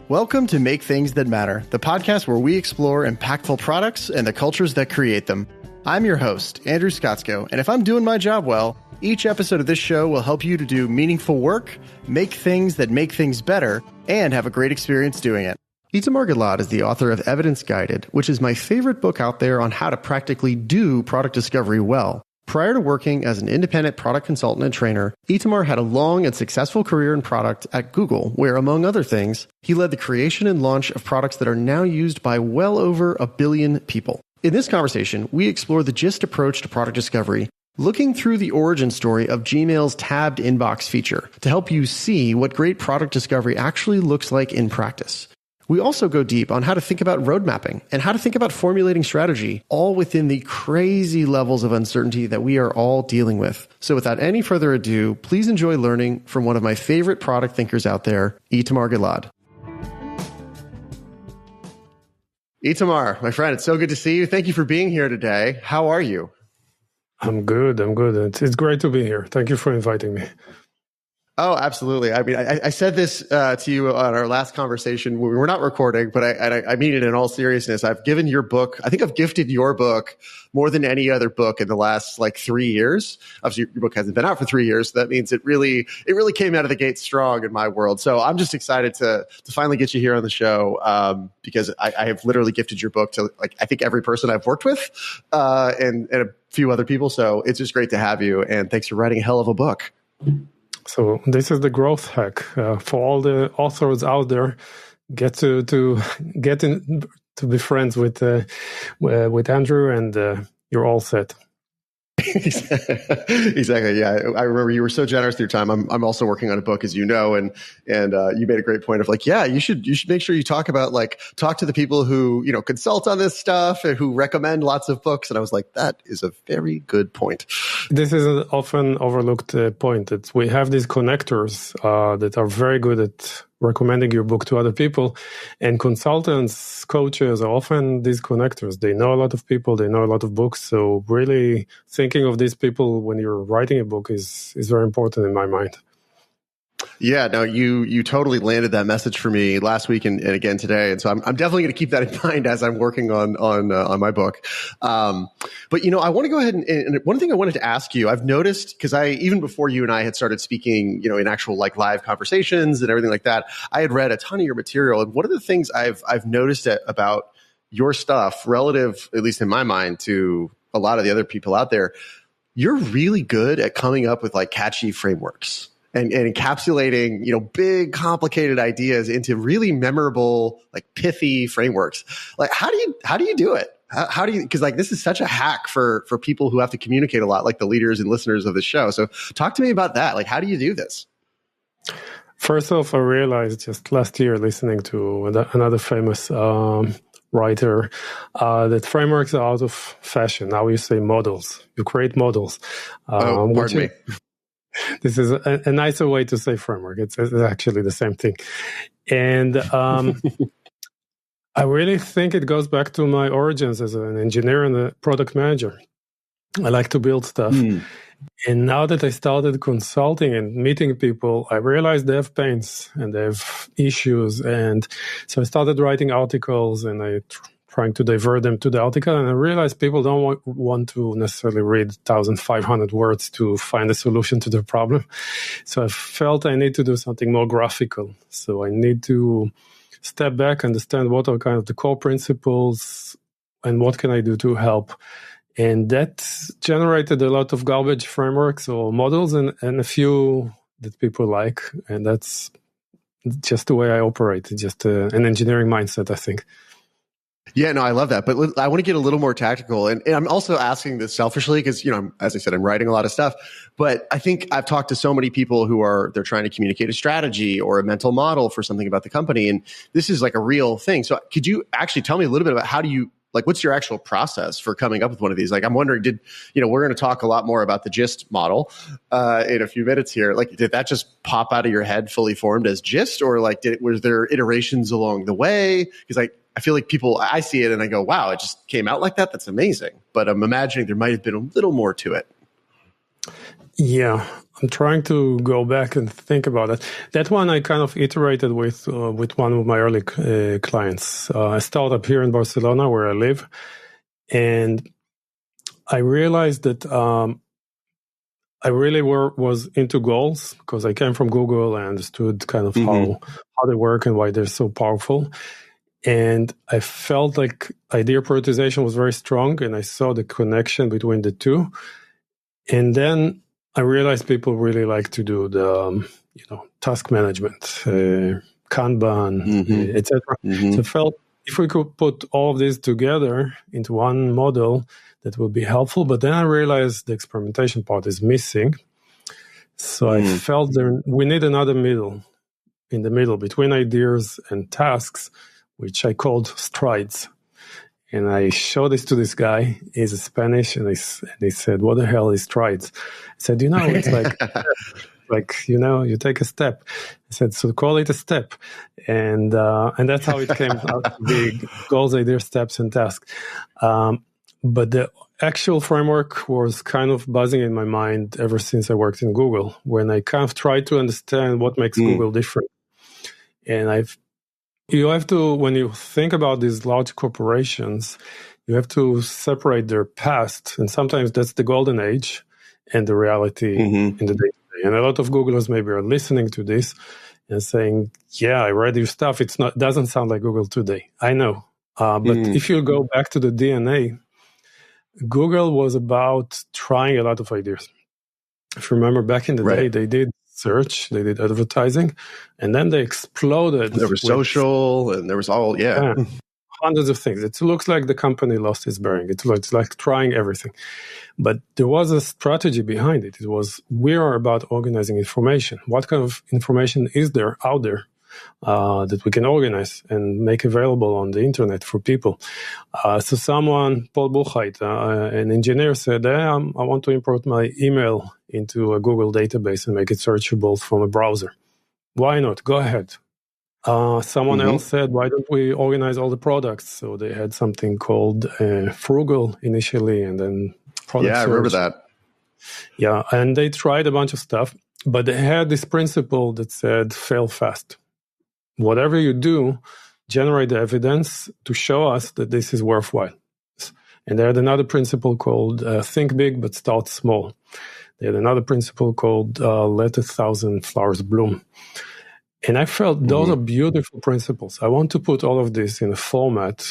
Welcome to Make Things That Matter, the podcast where we explore impactful products and the cultures that create them. I'm your host, Andrew Scottsko, and if I'm doing my job well, each episode of this show will help you to do meaningful work, make things that make things better, and have a great experience doing it. Itamar Gilad is the author of Evidence Guided, which is my favorite book out there on how to practically do product discovery well. Prior to working as an independent product consultant and trainer, Itamar had a long and successful career in product at Google, where, among other things, he led the creation and launch of products that are now used by well over 1 billion people. In this conversation, we explore the GIST approach to product discovery, looking through the origin story of Gmail's tabbed inbox feature to help you see what great product discovery actually looks like in practice. We also go deep on how to think about road mapping and how to think about formulating strategy, all within the crazy levels of uncertainty that we are all dealing with. So without any further ado, please enjoy learning from one of my favorite product thinkers out there, Itamar Gilad. Itamar, my friend, it's so good to see you. Thank you for being here today. How are you? I'm good. It's great to be here. Thank you for inviting me. Oh, absolutely. I mean, I said this to you on our last conversation. We were not recording, but I mean it in all seriousness. I've given your book, I think I've gifted your book more than any other book in the last 3 years. Obviously, your book hasn't been out for 3 years. So that means it really came out of the gate strong in my world. So I'm just excited to finally get you here on the show because I have literally gifted your book to I think every person I've worked with and a few other people. So it's just great to have you. And thanks for writing a hell of a book. So this is the growth hack for all the authors out there. Get to be friends with Andrew, and you're all set. Exactly. Yeah, I remember you were so generous with your time. I'm also working on a book, as you know, and you made a great point of you should make sure you talk to the people who consult on this stuff and who recommend lots of books. And I was like, that is a very good point. This is an often overlooked point. That we have these connectors that are very good at recommending your book to other people, and consultants, coaches are often these connectors. They know a lot of people, they know a lot of books. So really thinking of these people when you're writing a book is very important in my mind. Yeah, no, you totally landed that message for me last week and again today, and so I'm definitely going to keep that in mind as I'm working on my book. But I want to go ahead and one thing I wanted to ask you, I've noticed, because even before you and I had started speaking, in actual live conversations and everything like that, I had read a ton of your material, and one of the things I've noticed about your stuff, relative, at least in my mind, to a lot of the other people out there, you're really good at coming up with catchy frameworks. And encapsulating, big, complicated ideas into really memorable, pithy frameworks. How do you do it? How do you? Because this is such a hack for people who have to communicate a lot, like the leaders and listeners of the show. So talk to me about that. How do you do this? First off, I realized just last year, listening to another famous writer, that frameworks are out of fashion. Now you say models. You create models. Pardon me. This is a nicer way to say framework. It's actually the same thing. And I really think it goes back to my origins as an engineer and a product manager. I like to build stuff. And now that I started consulting and meeting people, I realized they have pains and they have issues. And so I started writing articles, and I trying to divert them to the article, and I realized people don't want to necessarily read 1,500 words to find a solution to their problem. So I felt I need to do something more graphical. So I need to step back, understand what are kind of the core principles, and what can I do to help. And that generated a lot of garbage frameworks or models and a few that people like. And that's just the way I operate. It's just an engineering mindset, I think. Yeah, no, I love that. But I want to get a little more tactical. And I'm also asking this selfishly because, as I said, I'm writing a lot of stuff. But I think I've talked to so many people who they're trying to communicate a strategy or a mental model for something about the company. And this is a real thing. So could you actually tell me a little bit about how do you, what's your actual process for coming up with one of these? I'm wondering, we're going to talk a lot more about the GIST model in a few minutes here. Did that just pop out of your head fully formed as GIST, or was there iterations along the way? Because I feel like I see it and I go, wow, it just came out like that. That's amazing. But I'm imagining there might have been a little more to it. Yeah, I'm trying to go back and think about it. That one I kind of iterated with one of my early clients. A startup here in Barcelona where I live, and I realized that I really was into goals because I came from Google. I understood kind of how they work and why they're so powerful. And I felt like idea prioritization was very strong, and I saw the connection between the two. And then I realized people really like to do the task management, Kanban, etc. So I felt if we could put all of these together into one model, that would be helpful. But then I realized the experimentation part is missing. So I felt we need another middle, in the middle between ideas and tasks, which I called strides. And I showed this to this guy. He's a Spanish, and he said, "What the hell is strides?" I said, it's like you take a step. I said, so call it a step, and that's how it came out to be goals, ideas, steps, and tasks. But the actual framework was kind of buzzing in my mind ever since I worked in Google, when I kind of tried to understand what makes Google different. And you have to, when you think about these large corporations, you have to separate their past, and sometimes that's the golden age, and the reality in the day-to-day. And a lot of Googlers maybe are listening to this and saying, "Yeah, I read your stuff. Doesn't sound like Google today." I know, but if you go back to the DNA, Google was about trying a lot of ideas. If you remember back in the day, they did search, they did advertising, and then they exploded. There was social, and there was all, hundreds of things. It looks like the company lost its bearing. It's like trying everything. But there was a strategy behind it. It was, we are about organizing information. What kind of information is there out there that we can organize and make available on the internet for people? So someone, Paul Buchheit, an engineer, said, I want to import my email into a Google database and make it searchable from a browser. Why not? Go ahead. Someone else said, why don't we organize all the products? So they had something called Frugal initially, and then product search. I remember that. Yeah, and they tried a bunch of stuff, but they had this principle that said, fail fast. Whatever you do, generate the evidence to show us that this is worthwhile. And they had another principle called think big, but start small. They had another principle called let 1,000 flowers bloom. And I felt those are beautiful principles. I want to put all of this in a format,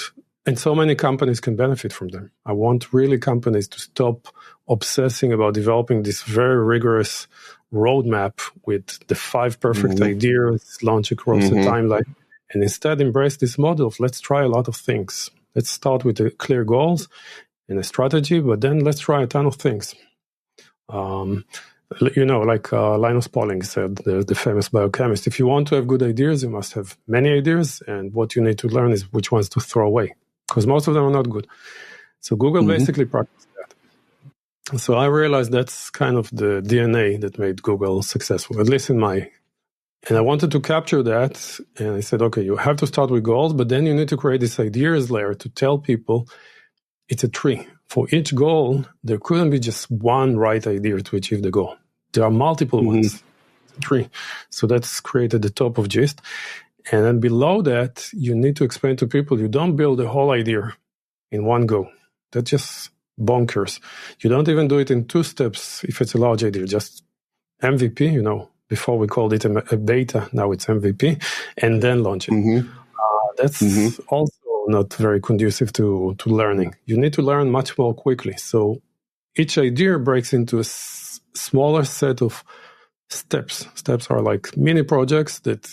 and so many companies can benefit from them. I want really companies to stop obsessing about developing this very rigorous roadmap with the 5 perfect ideas, launch across a timeline, and instead embrace this model of let's try a lot of things. Let's start with the clear goals and a strategy, but then let's try a ton of things. Like Linus Pauling said, the famous biochemist, if you want to have good ideas, you must have many ideas, and what you need to learn is which ones to throw away, because most of them are not good. So Google basically practiced that. So I realized that's kind of the DNA that made Google successful, at least in my... And I wanted to capture that, and I said, okay, you have to start with goals, but then you need to create this ideas layer to tell people it's a tree. For each goal, there couldn't be just one right idea to achieve the goal. There are multiple ones. It's a tree. So that's created the top of GIST. And then below that, you need to explain to people, you don't build a whole idea in one go. That's just bonkers. You don't even do it in 2 steps if it's a large idea. Just MVP, before we called it a beta, now it's MVP, and then launch it. That's also not very conducive to learning. You need to learn much more quickly. So each idea breaks into a smaller set of steps. Steps are like mini projects that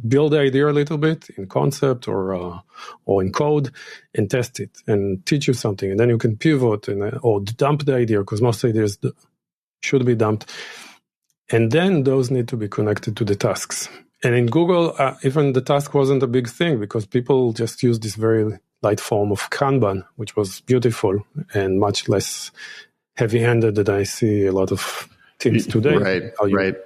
build the idea a little bit in concept or in code and test it and teach you something. And then you can pivot or dump the idea, because most ideas should be dumped. And then those need to be connected to the tasks. And in Google, even the task wasn't a big thing, because people just used this very light form of Kanban, which was beautiful and much less heavy-handed than I see a lot of teams today. Right.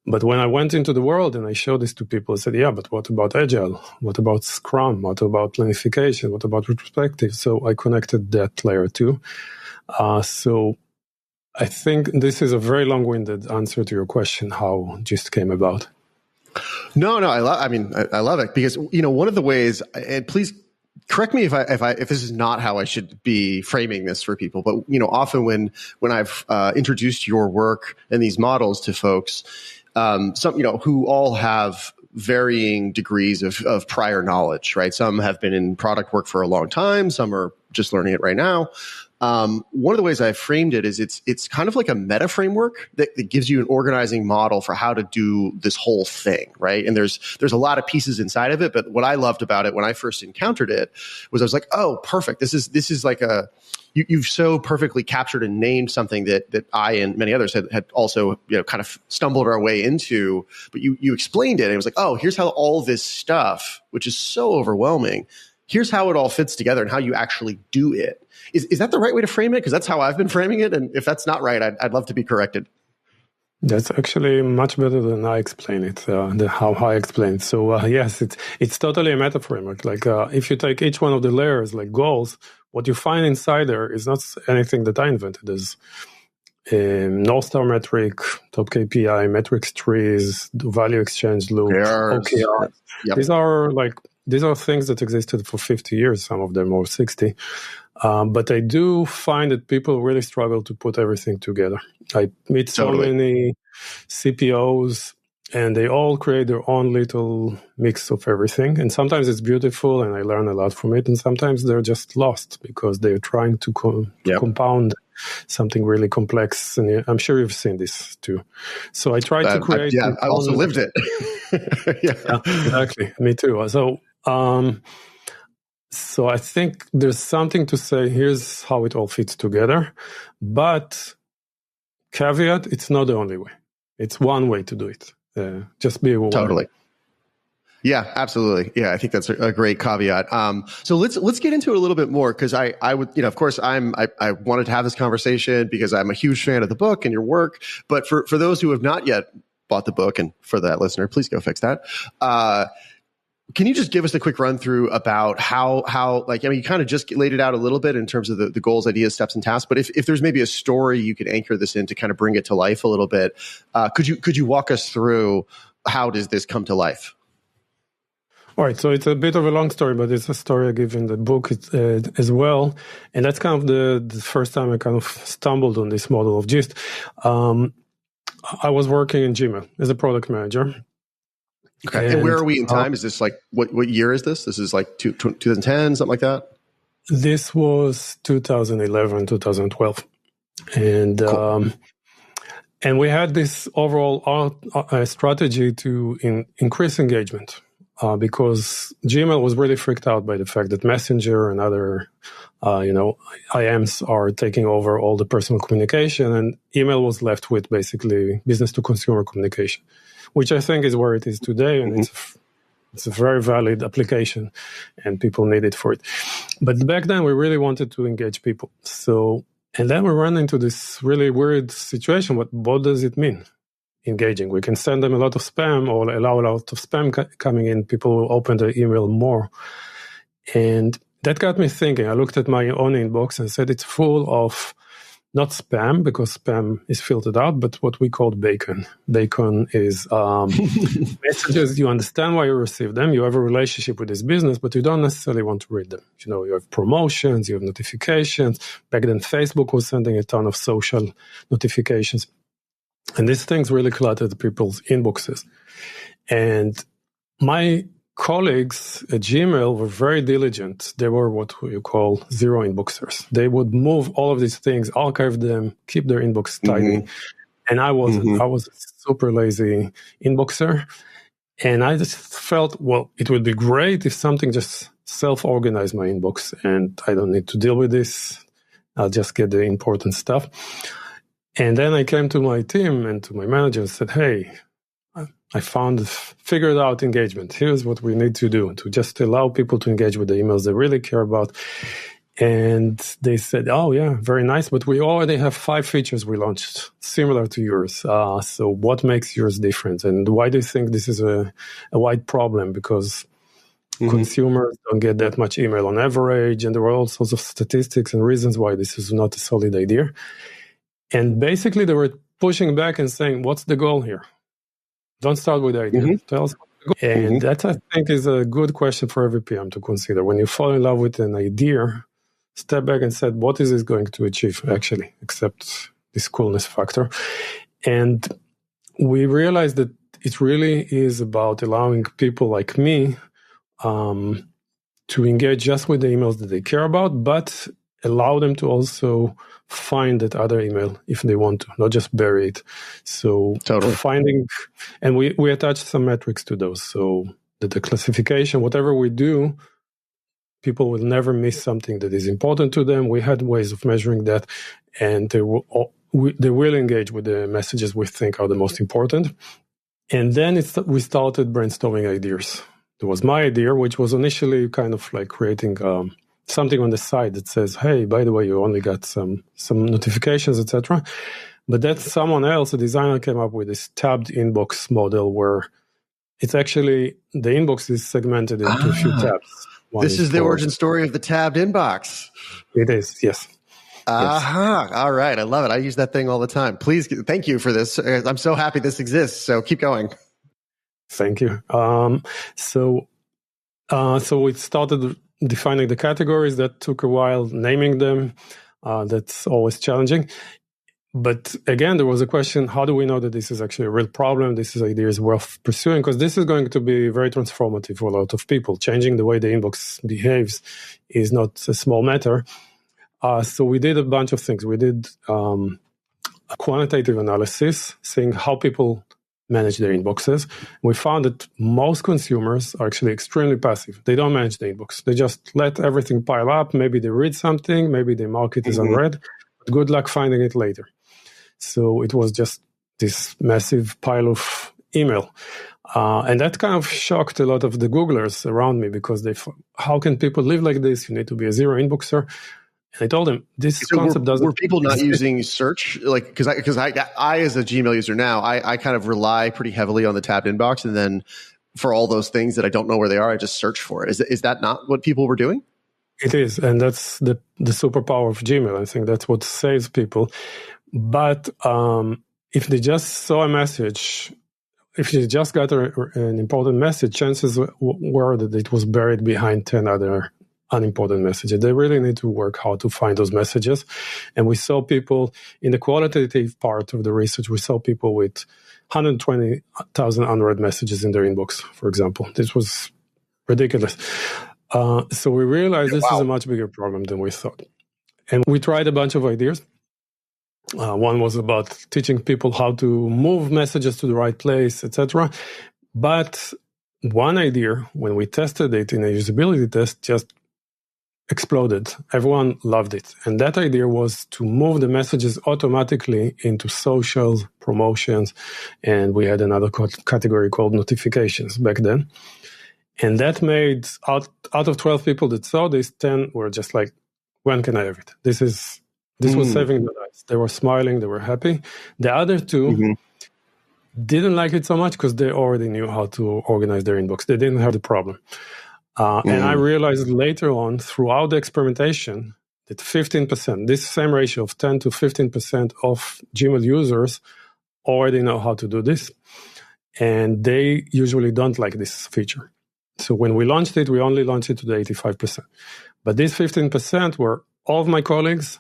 But when I went into the world and I showed this to people, I said, yeah, but what about Agile? What about Scrum? What about planification? What about retrospective? So I connected that layer too. So I think this is a very long-winded answer to your question, how GIST came about. No, I love it because, one of the ways, and please correct me if this is not how I should be framing this for people, but, often when I've introduced your work and these models to folks, who all have varying degrees of prior knowledge, right? Some have been in product work for a long time. Some are just learning it right now. One of the ways I framed it is it's kind of like a meta framework that gives you an organizing model for how to do this whole thing, right? And there's a lot of pieces inside of it, but what I loved about it when I first encountered it was I was like, oh, perfect. This is like you've so perfectly captured and named something that I and many others had also kind of stumbled our way into, but you explained it. And it was like, oh, here's how all this stuff, which is so overwhelming, here's how it all fits together and how you actually do it. Is that the right way to frame it? Because that's how I've been framing it. And if that's not right, I'd love to be corrected. That's actually much better than I explain it, how I explain it. So yes, it's totally a meta framework. Like if you take each one of the layers, like goals, what you find inside there is not anything that I invented. There's North Star metric, top KPI, metrics trees, value exchange loop, OKR. Yep. These are things that existed for 50 years, some of them, or 60. But I do find that people really struggle to put everything together. I meet so many CPOs, and they all create their own little mix of everything. And sometimes it's beautiful, and I learn a lot from it. And sometimes they're just lost because they're trying to compound something really complex. And I'm sure you've seen this too. So I try to create... I also lived it. Yeah, exactly. Me too. So I think there's something to say, here's how it all fits together. But caveat, it's not the only way. It's one way to do it. Just be aware. Totally. Yeah, absolutely. Yeah, I think that's a great caveat. So let's get into it a little bit more because I would, of course, I wanted to have this conversation because I'm a huge fan of the book and your work. But for those who have not yet bought the book, and for that listener, please go fix that. Can you just give us a quick run through about how you kind of just laid it out a little bit in terms of the goals, ideas, steps, and tasks, but if there's maybe a story you could anchor this in to kind of bring it to life a little bit, could you walk us through how does this come to life? All right, so it's a bit of a long story, but it's a story I give in the book as well. And that's kind of the first time I kind of stumbled on this model of GIST. I was working in Gmail as a product manager. Okay. And where are we in time? Is this like, what year is this? This is like 2010, something like that? This was 2011, 2012. And, cool. And we had this overall strategy to increase engagement because Gmail was really freaked out by the fact that Messenger and other, IMs are taking over all the personal communication, and email was left with basically business to consumer communication, which I think is where it is today, and it's a very valid application, and people need it for it. But back then, we really wanted to engage people. And then we run into this really weird situation. What does it mean, engaging? We can send them a lot of spam or allow a lot of spam coming in. People will open the email more. And that got me thinking. I looked at my own inbox and said it's full of not spam, because spam is filtered out, but what we call bacon. Bacon is messages, you understand why you receive them, you have a relationship with this business, but you don't necessarily want to read them. You have promotions, you have notifications. Back then, Facebook was sending a ton of social notifications. And these things really cluttered people's inboxes. And my colleagues at Gmail were very diligent. They were what you call zero inboxers. They would move all of these things, archive them, keep their inbox tidy. And I wasn't. I was a super lazy inboxer. And I just felt, well, it would be great if something just self-organized my inbox and I don't need to deal with this. I'll just get the important stuff. And then I came to my team and to my manager and said, hey, I figured out engagement. Here's what we need to do to just allow people to engage with the emails they really care about. And they said, oh, yeah, very nice. But we already have 5 features we launched similar to yours. So what makes yours different? And why do you think this is a wide problem? Because consumers don't get that much email on average. And there were all sorts of statistics and reasons why this is not a solid idea. And basically, they were pushing back and saying, what's the goal here? Don't start with the idea. Tell us what's the goal. And that, I think, is a good question for every PM to consider. When you fall in love with an idea, step back and say, what is this going to achieve, actually, except this coolness factor? And we realized that it really is about allowing people like me to engage just with the emails that they care about, but allow them to also find that other email if they want to, not just bury it. So finding, and we attach some metrics to those, so that the classification, whatever we do, people will never miss something that is important to them. We had ways of measuring that, and they will engage with the messages we think are the most important. And then we started brainstorming ideas. There was my idea, which was initially kind of like creating something on the side that says, hey, by the way, you only got some notifications, etc. But then someone else, a designer, came up with this tabbed inbox model where it's actually, the inbox is segmented into a few tabs. This is the origin story of the tabbed inbox. It is, yes. Yes. All right. I love it. I use that thing all the time. Please, thank you for this. I'm so happy this exists. So keep going. Thank you. So we started defining the categories. That took a while, naming them. That's always challenging. But again, there was a question, how do we know that this is actually a real problem? This idea is worth pursuing, because this is going to be very transformative for a lot of people. Changing the way the inbox behaves is not a small matter. So we did a bunch of things. We did a quantitative analysis, seeing how people manage their inboxes. We found that most consumers are actually extremely passive. They don't manage the inbox. They just let everything pile up. Maybe they read something. Maybe they mark it as unread. But good luck finding it later. So it was just this massive pile of email. And that kind of shocked a lot of the Googlers around me, because how can people live like this? You need to be a zero inboxer. And I told them this concept doesn't. Were people not using search? Like, because I as a Gmail user now, I kind of rely pretty heavily on the tabbed inbox, and then for all those things that I don't know where they are, I just search for it. Is that not what people were doing? It is, and that's the superpower of Gmail. I think that's what saves people. But if they just saw a message, if you just got an important message, chances were that it was buried behind 10 other unimportant messages. They really need to work hard to find those messages. And we saw people in the qualitative part of the research, we saw people with 120,000 unread messages in their inbox, for example. This was ridiculous. So we realized this is a much bigger problem than we thought. And we tried a bunch of ideas. One was about teaching people how to move messages to the right place, etc. But one idea, when we tested it in a usability test, just exploded. Everyone loved it. And that idea was to move the messages automatically into social promotions. And we had another category called notifications back then. And that made, out of 12 people that saw this, 10 were just like, when can I have it? This was saving their lives. They were smiling, they were happy. The other two didn't like it so much because they already knew how to organize their inbox. They didn't have the problem. And I realized later on, throughout the experimentation, that 15%, this same ratio of 10 to 15% of Gmail users already know how to do this. And they usually don't like this feature. So when we launched it, we only launched it to the 85%. But these 15% were all of my colleagues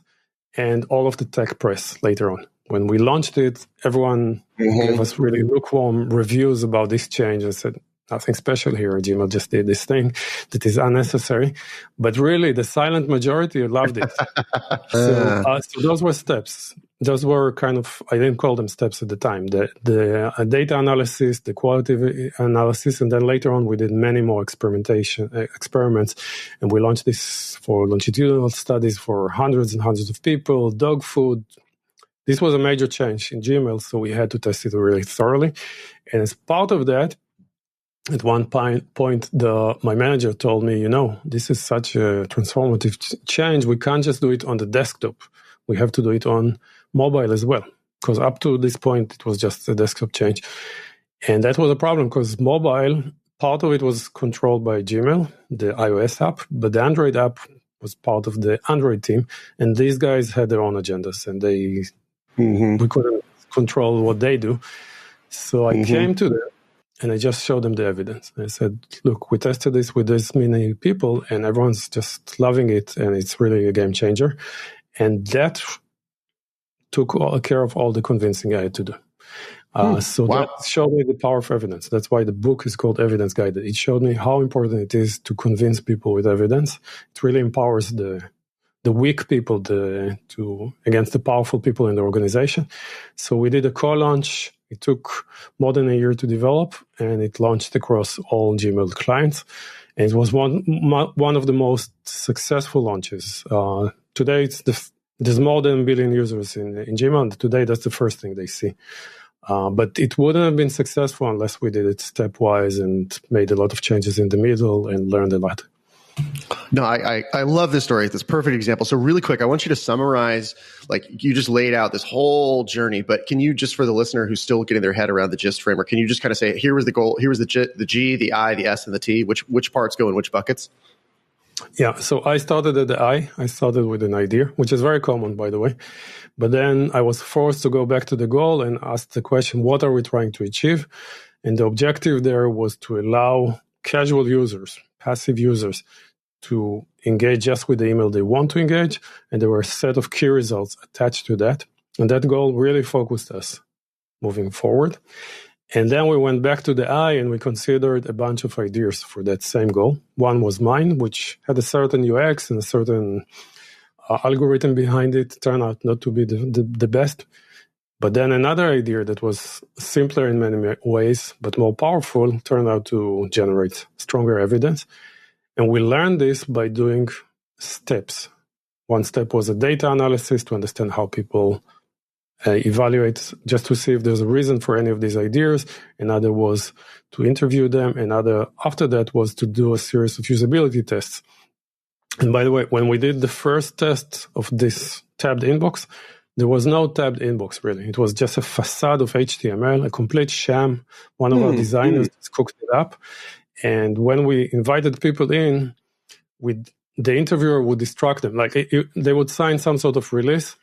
and all of the tech press later on. When we launched it, everyone gave us really lukewarm reviews about this change and said, nothing special here. Gmail just did this thing that is unnecessary. But really, the silent majority loved it. So those were steps. Those were kind of, I didn't call them steps at the time. The data analysis, the qualitative analysis, and then later on we did many more experiments. And we launched this for longitudinal studies for hundreds and hundreds of people, dog food. This was a major change in Gmail, so we had to test it really thoroughly. And as part of that, at one point, my manager told me, this is such a transformative change. We can't just do it on the desktop. We have to do it on mobile as well. Because up to this point, it was just a desktop change. And that was a problem because mobile, part of it was controlled by Gmail, the iOS app, but the Android app was part of the Android team. And these guys had their own agendas and they we couldn't control what they do. So I came to them and I just showed them the evidence. I said, look, we tested this with this many people and everyone's just loving it and it's really a game changer. And that took care of all the convincing I had to do. That showed me the power of evidence. That's why the book is called Evidence Guided. It showed me how important it is to convince people with evidence. It really empowers the weak people against the powerful people in the organization. So we did a co-launch. It took more than a year to develop, and it launched across all Gmail clients. And it was one of the most successful launches. Today, there's more than 1 billion users in Gmail, and today that's the first thing they see. But it wouldn't have been successful unless we did it stepwise and made a lot of changes in the middle and learned a lot. No, I love this story. It's this perfect example. So really quick, I want you to summarize, like you just laid out this whole journey, but can you just, for the listener who's still getting their head around the GIST framework, can you just kind of say, here was the goal, here was the G, the I, the S, and the T, which parts go in which buckets? Yeah, so I started at the I. I started with an idea, which is very common, by the way. But then I was forced to go back to the goal and ask the question, what are we trying to achieve? And the objective there was to allow casual users, passive users, to engage just with the email they want to engage. And there were a set of key results attached to that. And that goal really focused us moving forward. And then we went back to the I and we considered a bunch of ideas for that same goal. One was mine, which had a certain UX and a certain algorithm behind it. Turned out not to be the best. But then another idea that was simpler in many ways, but more powerful, turned out to generate stronger evidence. And we learned this by doing steps. One step was a data analysis to understand how people evaluate, just to see if there's a reason for any of these ideas. Another was to interview them. Another, after that, was to do a series of usability tests. And by the way, when we did the first test of this tabbed inbox, there was no tabbed inbox, really. It was just a facade of HTML, a complete sham. One of our designers cooked it up. And when we invited people in, the interviewer would distract them. Like they would sign some sort of release,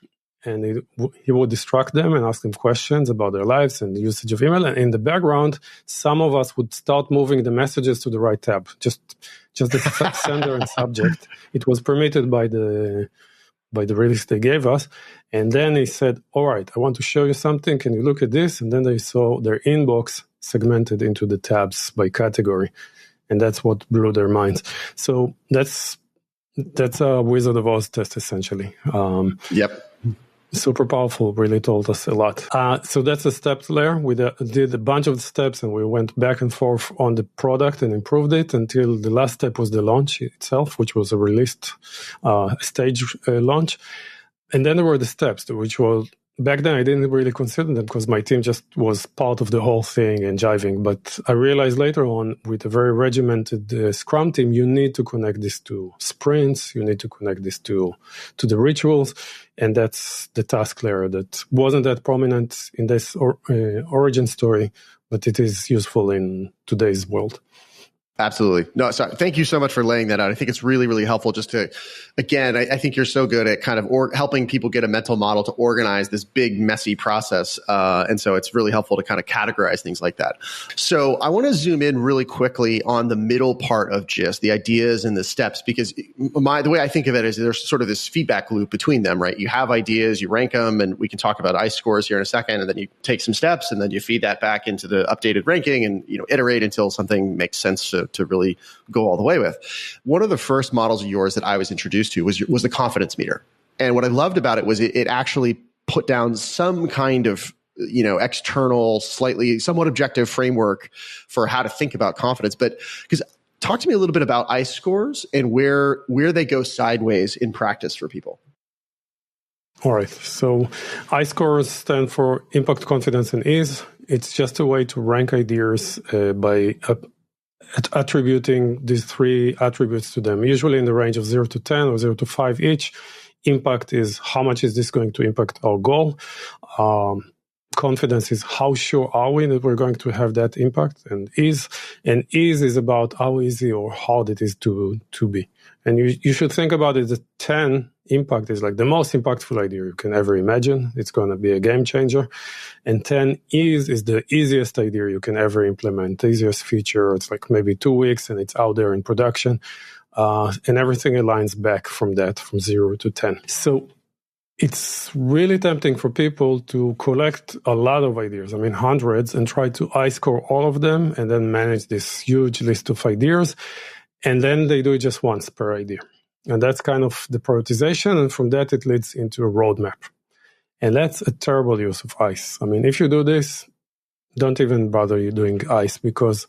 and he would distract them and ask them questions about their lives and the usage of email. And in the background, some of us would start moving the messages to the right tab, just the sender and subject. It was permitted by the release they gave us. And then he said, all right, I want to show you something. Can you look at this? And then they saw their inbox segmented into the tabs by category. And that's what blew their minds. So that's a Wizard of Oz test, essentially. Yep. Super powerful, really told us a lot. So that's the steps layer. We did a bunch of steps and we went back and forth on the product and improved it until the last step was the launch itself, which was a released stage launch. And then there were the steps, which was, back then I didn't really consider them because my team just was part of the whole thing and jiving. But I realized later on, with a very regimented Scrum team, you need to connect this to sprints. You need to connect this to the rituals. And that's the task layer that wasn't that prominent in this origin story, but it is useful in today's world. Absolutely. No, so thank you so much for laying that out. I think it's really, really helpful just to, again, I think you're so good at kind of helping people get a mental model to organize this big, messy process. And so it's really helpful to kind of categorize things like that. So I want to zoom in really quickly on the middle part of GIST, the ideas and the steps, because the way I think of it is there's sort of this feedback loop between them, right? You have ideas, you rank them, and we can talk about ICE scores here in a second, and then you take some steps, and then you feed that back into the updated ranking and, iterate until something makes sense to really go all the way with. One of the first models of yours that I was introduced to was the confidence meter. And what I loved about it was it actually put down some kind of, external, somewhat objective framework for how to think about confidence. But because talk to me a little bit about ICE scores and where they go sideways in practice for people. All right. So ICE scores stand for impact, confidence, and ease. It's just a way to rank ideas by attributing these three attributes to them, usually in the range of 0 to 10 or 0 to 5 each. Impact is how much is this going to impact our goal. Confidence is how sure are we that we're going to have that impact. And ease is about how easy or hard it is to be. And you should think about it as 10 impact is like the most impactful idea you can ever imagine. It's going to be a game changer. And 10 is the easiest idea you can ever implement, the easiest feature. It's like maybe 2 weeks and it's out there in production. And everything aligns back from that, from 0 to 10. So it's really tempting for people to collect a lot of ideas, I mean hundreds, and try to I-score all of them and then manage this huge list of ideas. And then they do it just once per idea. And that's kind of the prioritization. And from that, it leads into a roadmap. And that's a terrible use of ICE. I mean, if you do this, don't even bother you doing ICE, because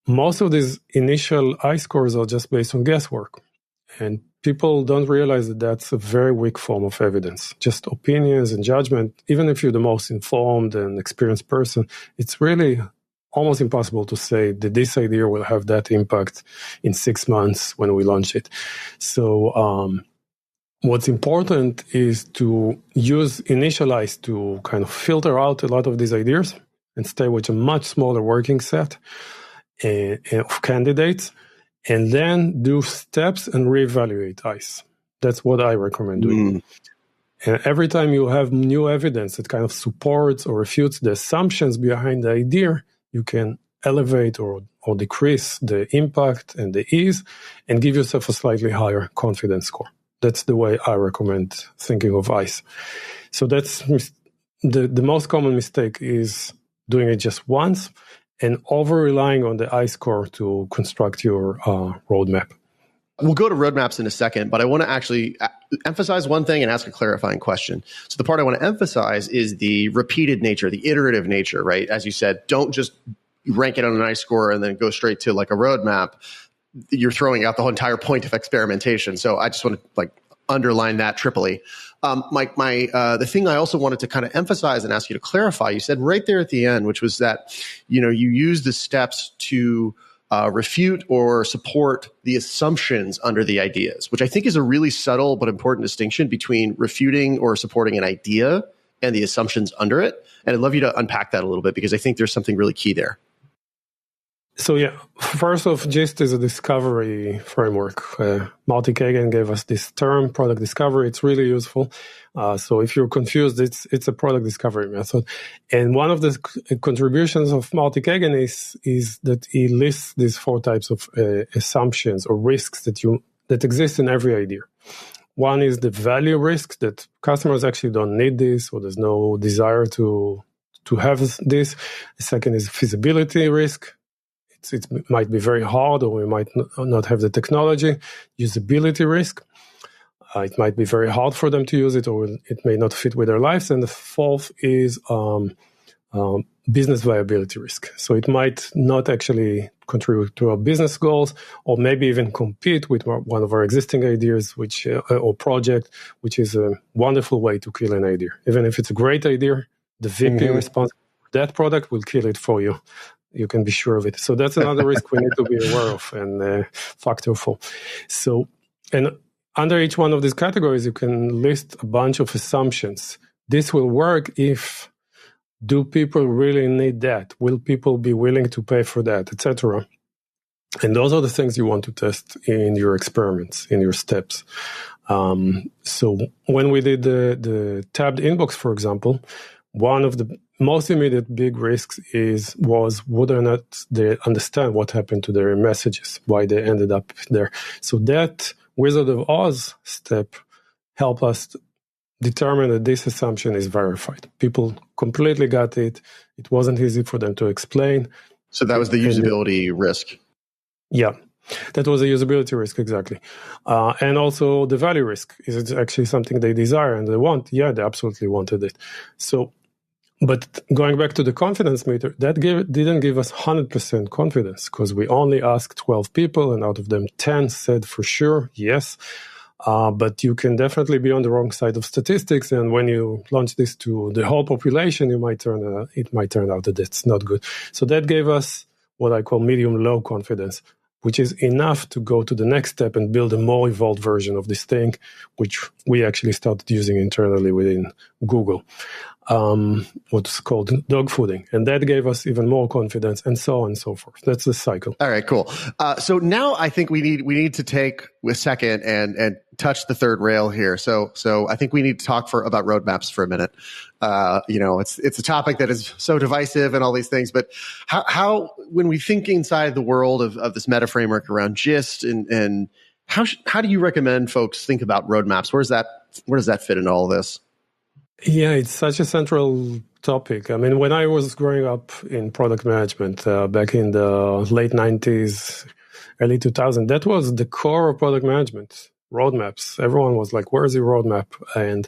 most of these initial ICE scores are just based on guesswork. And people don't realize that that's a very weak form of evidence. Just opinions and judgment. Even if you're the most informed and experienced person, it's really almost impossible to say that this idea will have that impact in 6 months when we launch it. So what's important is to use initial ICE to kind of filter out a lot of these ideas and stay with a much smaller working set of candidates, and then do steps and reevaluate ICE. That's what I recommend doing. And every time you have new evidence that kind of supports or refutes the assumptions behind the idea, you can elevate or decrease the impact and the ease and give yourself a slightly higher confidence score. That's the way I recommend thinking of ICE. So that's the most common mistake, is doing it just once and over-relying on the ICE score to construct your roadmap. We'll go to roadmaps in a second, but I want to actually emphasize one thing and ask a clarifying question. So the part I want to emphasize is the repeated nature, the iterative nature, right? As you said, don't just rank it on an ICE score and then go straight to like a roadmap. You're throwing out the whole entire point of experimentation. So I just want to underline that triply. The thing I also wanted to kind of emphasize and ask you to clarify, you said right there at the end, which was that, you use the steps to refute or support the assumptions under the ideas, which I think is a really subtle but important distinction between refuting or supporting an idea and the assumptions under it. And I'd love you to unpack that a little bit, because I think there's something really key there. So yeah, first off, GIST is a discovery framework. Marty Kagan gave us this term, product discovery. It's really useful. So if you're confused, it's a product discovery method. And one of the contributions of Marty Kagan is that he lists these 4 types of assumptions or risks that exist in every idea. One is the value risk, that customers actually don't need this, or there's no desire to have this. The second is feasibility risk. It might be very hard, or we might not have the technology. Usability risk. It might be very hard for them to use it, or it may not fit with their lives. And the fourth is business viability risk. So it might not actually contribute to our business goals, or maybe even compete with one of our existing ideas, or project, which is a wonderful way to kill an idea. Even if it's a great idea, the VP responsible for that product will kill it for you. You can be sure of it. So that's another risk we need to be aware of and factor for. So, and under each one of these categories, you can list a bunch of assumptions. This will work if, do people really need that? Will people be willing to pay for that, etc.? And those are the things you want to test in your experiments, in your steps. So when we did the tabbed inbox, for example, one of the most immediate big risks was whether or not they understand what happened to their messages, why they ended up there. So that Wizard of Oz step helped us determine that this assumption is verified. People completely got it. It wasn't easy for them to explain. So that was the usability risk. Yeah, that was a usability risk, exactly. And also the value risk. Is it actually something they desire and they want? Yeah, they absolutely wanted it. So, but going back to the confidence meter, that didn't give us 100% confidence, because we only asked 12 people, and out of them 10 said for sure yes. But you can definitely be on the wrong side of statistics, and when you launch this to the whole population, it might turn out that it's not good. So that gave us what I call medium-low confidence, which is enough to go to the next step and build a more evolved version of this thing, which we actually started using internally within Google. what's called dog fooding. And that gave us even more confidence, and so on and so forth. That's the cycle. All right, cool. So now I think we need to take a second and touch the third rail here. So I think we need to talk about roadmaps for a minute. It's a topic that is so divisive and all these things, but how when we think inside the world of this meta framework around GIST and how do you recommend folks think about roadmaps? Where does that fit in all of this? Yeah, it's such a central topic. I mean, when I was growing up in product management back in the late 90s, early 2000s, that was the core of product management, roadmaps. Everyone was like, where's your roadmap? And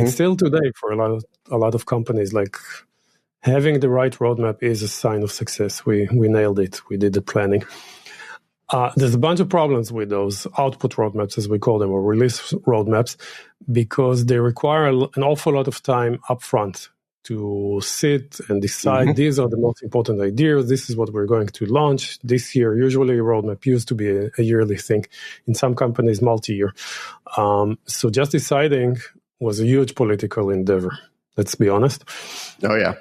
still today, for a lot of companies, like having the right roadmap is a sign of success. We nailed it. We did the planning. There's a bunch of problems with those output roadmaps, as we call them, or release roadmaps, because they require an awful lot of time upfront to sit and decide these are the most important ideas. This is what we're going to launch this year. Usually a roadmap used to be a yearly thing. In some companies, multi-year. So just deciding was a huge political endeavor. Let's be honest. Oh, yeah.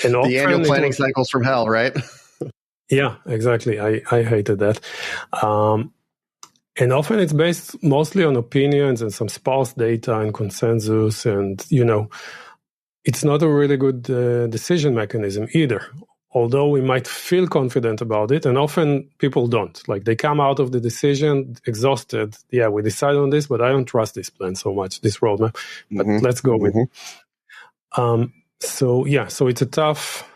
And the annual planning cycles from hell, right? Yeah, exactly. I hated that. And often it's based mostly on opinions and some sparse data and consensus. And, it's not a really good decision mechanism either. Although we might feel confident about it, and often people don't. Like they come out of the decision exhausted. Yeah, we decided on this, but I don't trust this plan so much, this roadmap. But let's go with it. So it's a tough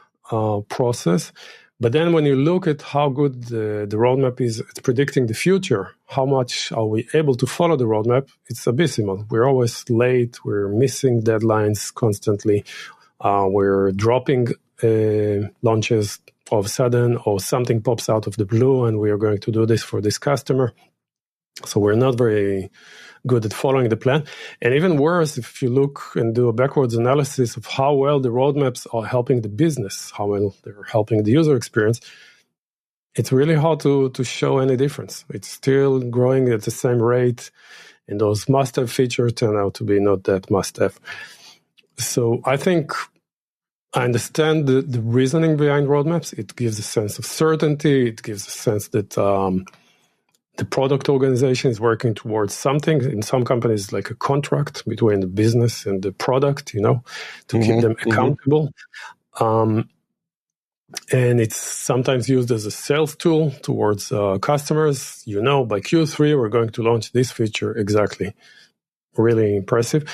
process. But then when you look at how good the roadmap is at predicting the future, how much are we able to follow the roadmap, it's abysmal. We're always late. We're missing deadlines constantly. We're dropping launches all of a sudden, or something pops out of the blue and we are going to do this for this customer. So we're not very good at following the plan. And even worse, if you look and do a backwards analysis of how well the roadmaps are helping the business, how well they're helping the user experience, it's really hard to show any difference. It's still growing at the same rate, and those must-have features turn out to be not that must-have. So I think I understand the reasoning behind roadmaps. It gives a sense of certainty. It gives a sense that the product organization is working towards something. In some companies, like a contract between the business and the product, to keep them accountable. And it's sometimes used as a sales tool towards customers. By Q3, we're going to launch this feature exactly. Really impressive.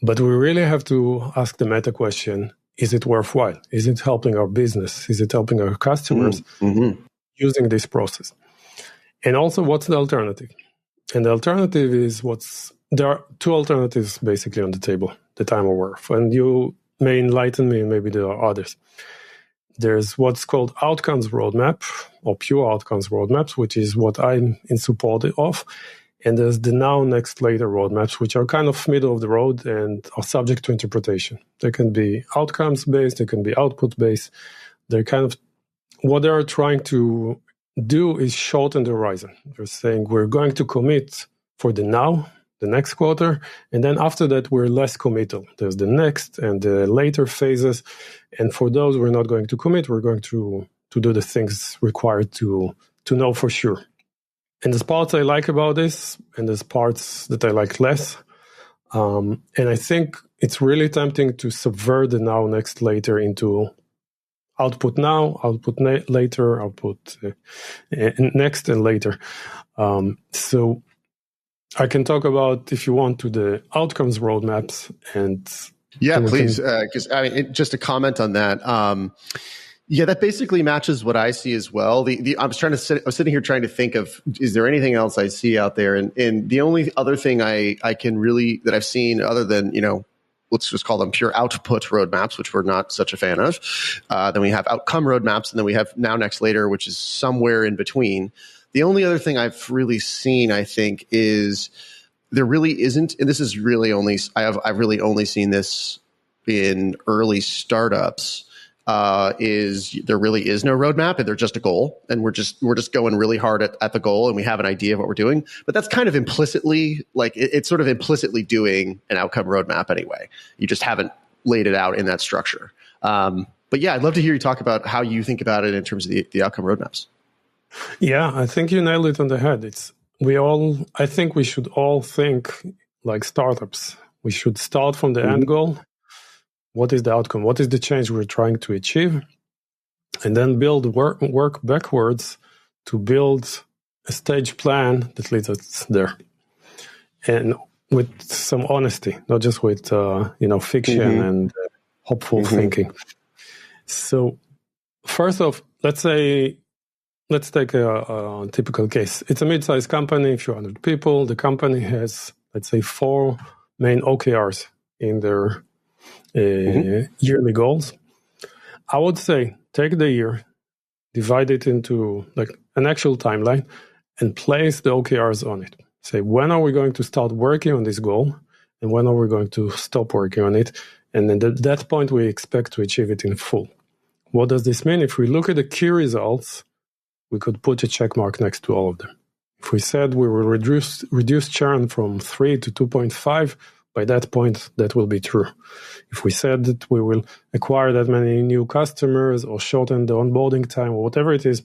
But we really have to ask the meta question, is it worthwhile? Is it helping our business? Is it helping our customers using this process? And also, what's the alternative? And the alternative is there are two alternatives basically on the table that I'm aware of. And you may enlighten me, and maybe there are others. There's what's called outcomes roadmap, or pure outcomes roadmaps, which is what I'm in support of. And there's the now, next, later roadmaps, which are kind of middle of the road and are subject to interpretation. They can be outcomes based, they can be output based. They're kind of what they are trying to do is shorten the horizon. They're saying we're going to commit for the now, the next quarter, and then after that we're less committal. There's the next and the later phases, and for those we're not going to commit. We're going to do the things required to know for sure. And there's parts I like about this, and there's parts that I like less. And I think it's really tempting to subvert the now, next, later into output now, output later, output next and later. So I can talk about, if you want, to the outcomes roadmaps. And yeah, please, because just a comment on that. That basically matches what I see as well. I was sitting here trying to think of, is there anything else I see out there? And the only other thing I can really, that I've seen other than, let's just call them pure output roadmaps, which we're not such a fan of. Then we have outcome roadmaps, and then we have now, next, later, which is somewhere in between. The only other thing I've really seen, I think, is there really isn't, and this is really only, I've really only seen this in early startups, is there really is no roadmap, and they're just a goal, and we're just going really hard at the goal, and we have an idea of what we're doing, but that's kind of implicitly, like it's sort of implicitly doing an outcome roadmap anyway. You just haven't laid it out in that structure. But yeah, I'd love to hear you talk about how you think about it in terms of the outcome roadmaps. Yeah, I think you nailed it on the head. I think we should all think like startups. We should start from the end goal. What is the outcome? What is the change we're trying to achieve? And then work backwards to build a stage plan that leads us there. And with some honesty, not just with fiction and hopeful thinking. So first off, let's take a typical case. It's a mid-sized company, a few hundred people. The company has, let's say, 4 main OKRs in their yearly goals. I would say take the year, divide it into like an actual timeline, and place the OKRs on it. Say, when are we going to start working on this goal, and when are we going to stop working on it? And then at that point, we expect to achieve it in full. What does this mean? If we look at the key results, we could put a check mark next to all of them. If we said we will reduce churn from 3 to 2.5, by that point, that will be true. If we said that we will acquire that many new customers or shorten the onboarding time or whatever it is,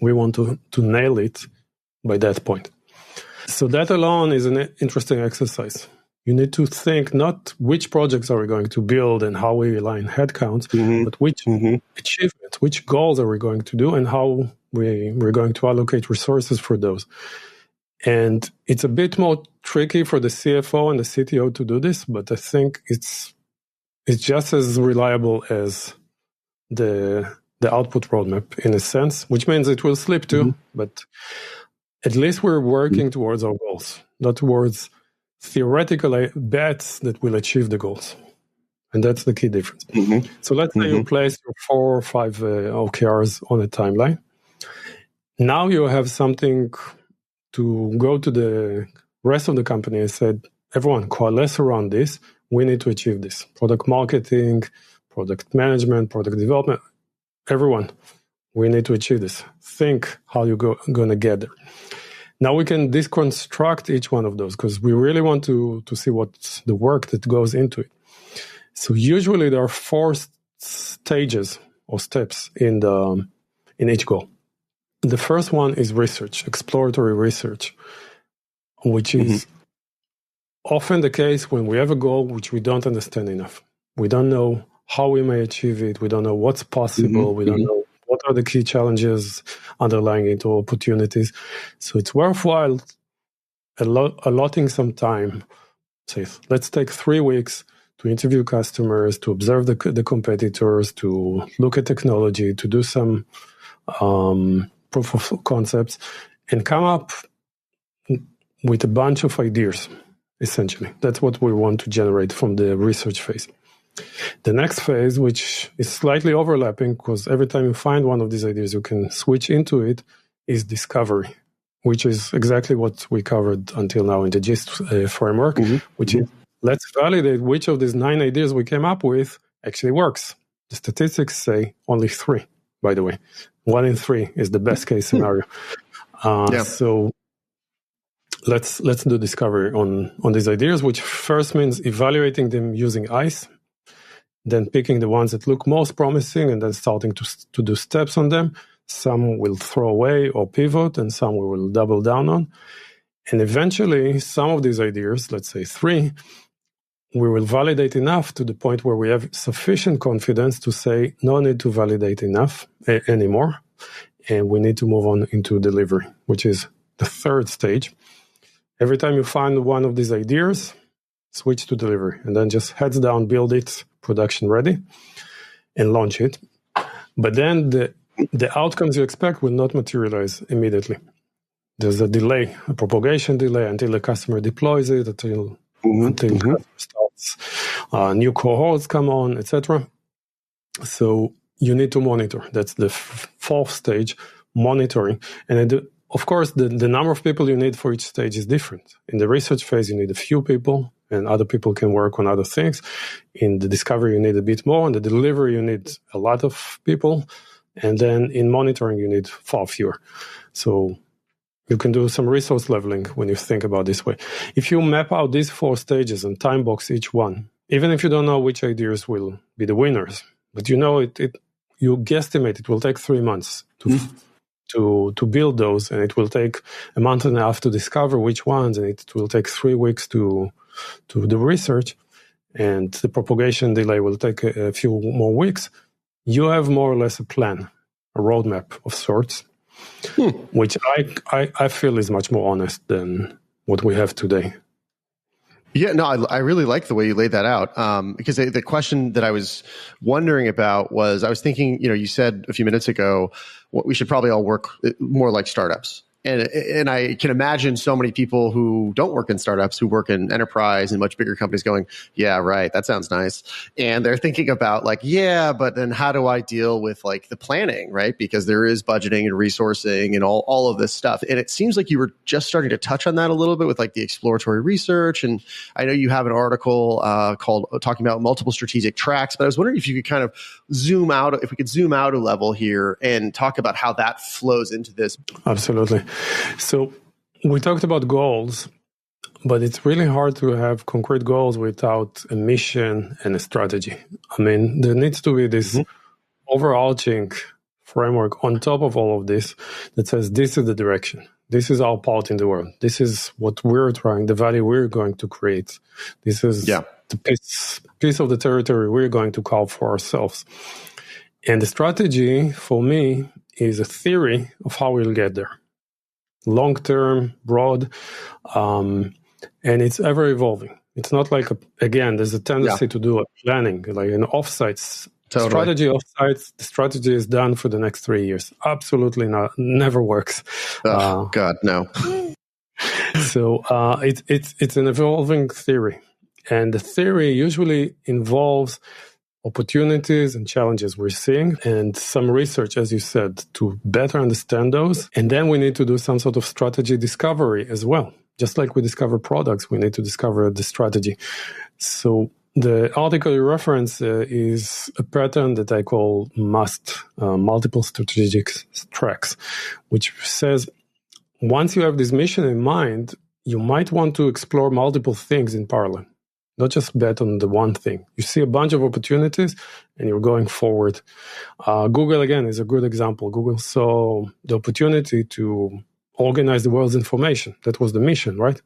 we want to nail it by that point. So that alone is an interesting exercise. You need to think not which projects are we going to build and how we align headcounts, but which achievements, which goals are we going to do, and how we're going to allocate resources for those. And it's a bit more tricky for the CFO and the CTO to do this, but I think it's just as reliable as the output roadmap in a sense, which means it will slip too, but at least we're working towards our goals, not towards theoretical bets that will achieve the goals. And that's the key difference. So let's say you place your 4 or 5 OKRs on a timeline. Now you have something to go to the rest of the company and said, everyone, coalesce around this. We need to achieve this. Product marketing, product management, product development, everyone, we need to achieve this. Think how you're going to get there. Now we can deconstruct each one of those because we really want to see what's the work that goes into it. So usually there are 4 stages or steps in each goal. The first one is research, exploratory research, which is often the case when we have a goal which we don't understand enough. We don't know how we may achieve it. We don't know what's possible. We don't know what are the key challenges underlying it or opportunities. So it's worthwhile allotting some time. Say, let's take 3 weeks to interview customers, to observe the competitors, to look at technology, to do some proof of concepts, and come up with a bunch of ideas, essentially. That's what we want to generate from the research phase. The next phase, which is slightly overlapping, because every time you find one of these ideas, you can switch into it, is discovery, which is exactly what we covered until now in the GIST framework, which is let's validate which of these 9 ideas we came up with actually works. The statistics say only 3, by the way. 1 in 3 is the best case scenario. So let's do discovery on these ideas, which first means evaluating them using ICE, then picking the ones that look most promising and then starting to do steps on them. Some we'll throw away or pivot, and some we will double down on. And eventually, some of these ideas, let's say 3, we will validate enough to the point where we have sufficient confidence to say, no need to validate enough anymore. And we need to move on into delivery, which is the 3rd stage. Every time you find one of these ideas, switch to delivery, and then just heads down, build it, production ready, and launch it. But then the outcomes you expect will not materialize immediately. There's a delay, a propagation delay until the customer deploys it, until the customer starts, new cohorts come on, etc. So you need to monitor. That's the 4th stage, monitoring. And of course, the number of people you need for each stage is different. In the research phase, you need a few people, and other people can work on other things. In the discovery, you need a bit more. In the delivery, you need a lot of people. And then in monitoring, you need far fewer. So you can do some resource leveling when you think about this way. If you map out these 4 stages and time box each one, even if you don't know which ideas will be the winners, but you guesstimate it will take 3 months to build those, and it will take a month and a half to discover which ones, and it will take 3 weeks to do research, and the propagation delay will take a few more weeks. You have more or less a plan, a roadmap of sorts, which I feel is much more honest than what we have today. Yeah, no, I really like the way you laid that out, because the question that I was wondering about was, I was thinking, you said a few minutes ago, we should probably all work more like startups. And I can imagine so many people who don't work in startups, who work in enterprise and much bigger companies going, yeah, right, that sounds nice. And they're thinking about like, yeah, but then how do I deal with like the planning, right? Because there is budgeting and resourcing and all of this stuff. And it seems like you were just starting to touch on that a little bit with like the exploratory research. And I know you have an article talking about multiple strategic tracks, but I was wondering if you could kind of zoom out, if we could zoom out a level here and talk about how that flows into this. Absolutely. So we talked about goals, but it's really hard to have concrete goals without a mission and a strategy. I mean, there needs to be this overarching framework on top of all of this that says this is the direction. This is our part in the world. This is what we're trying, the value we're going to create. This is the piece of the territory we're going to carve for ourselves. And the strategy, for me, is a theory of how we'll get there. Long-term, broad, and it's ever evolving. It's not like, there's a tendency to do a planning, like an offsites. Totally. Strategy offsites, the strategy is done for the next 3 years. Absolutely not, never works. Oh, God, no. So it's an evolving theory. And the theory usually involves opportunities and challenges we're seeing and some research, as you said, to better understand those. And then we need to do some sort of strategy discovery as well. Just like we discover products, we need to discover the strategy. So the article you reference is a pattern that I call MUST, multiple strategic tracks, which says once you have this mission in mind, you might want to explore multiple things in parallel. Not just bet on the one thing. You see a bunch of opportunities and you're going forward. Google, again, is a good example. Google saw the opportunity to organize the world's information. That was the mission, right?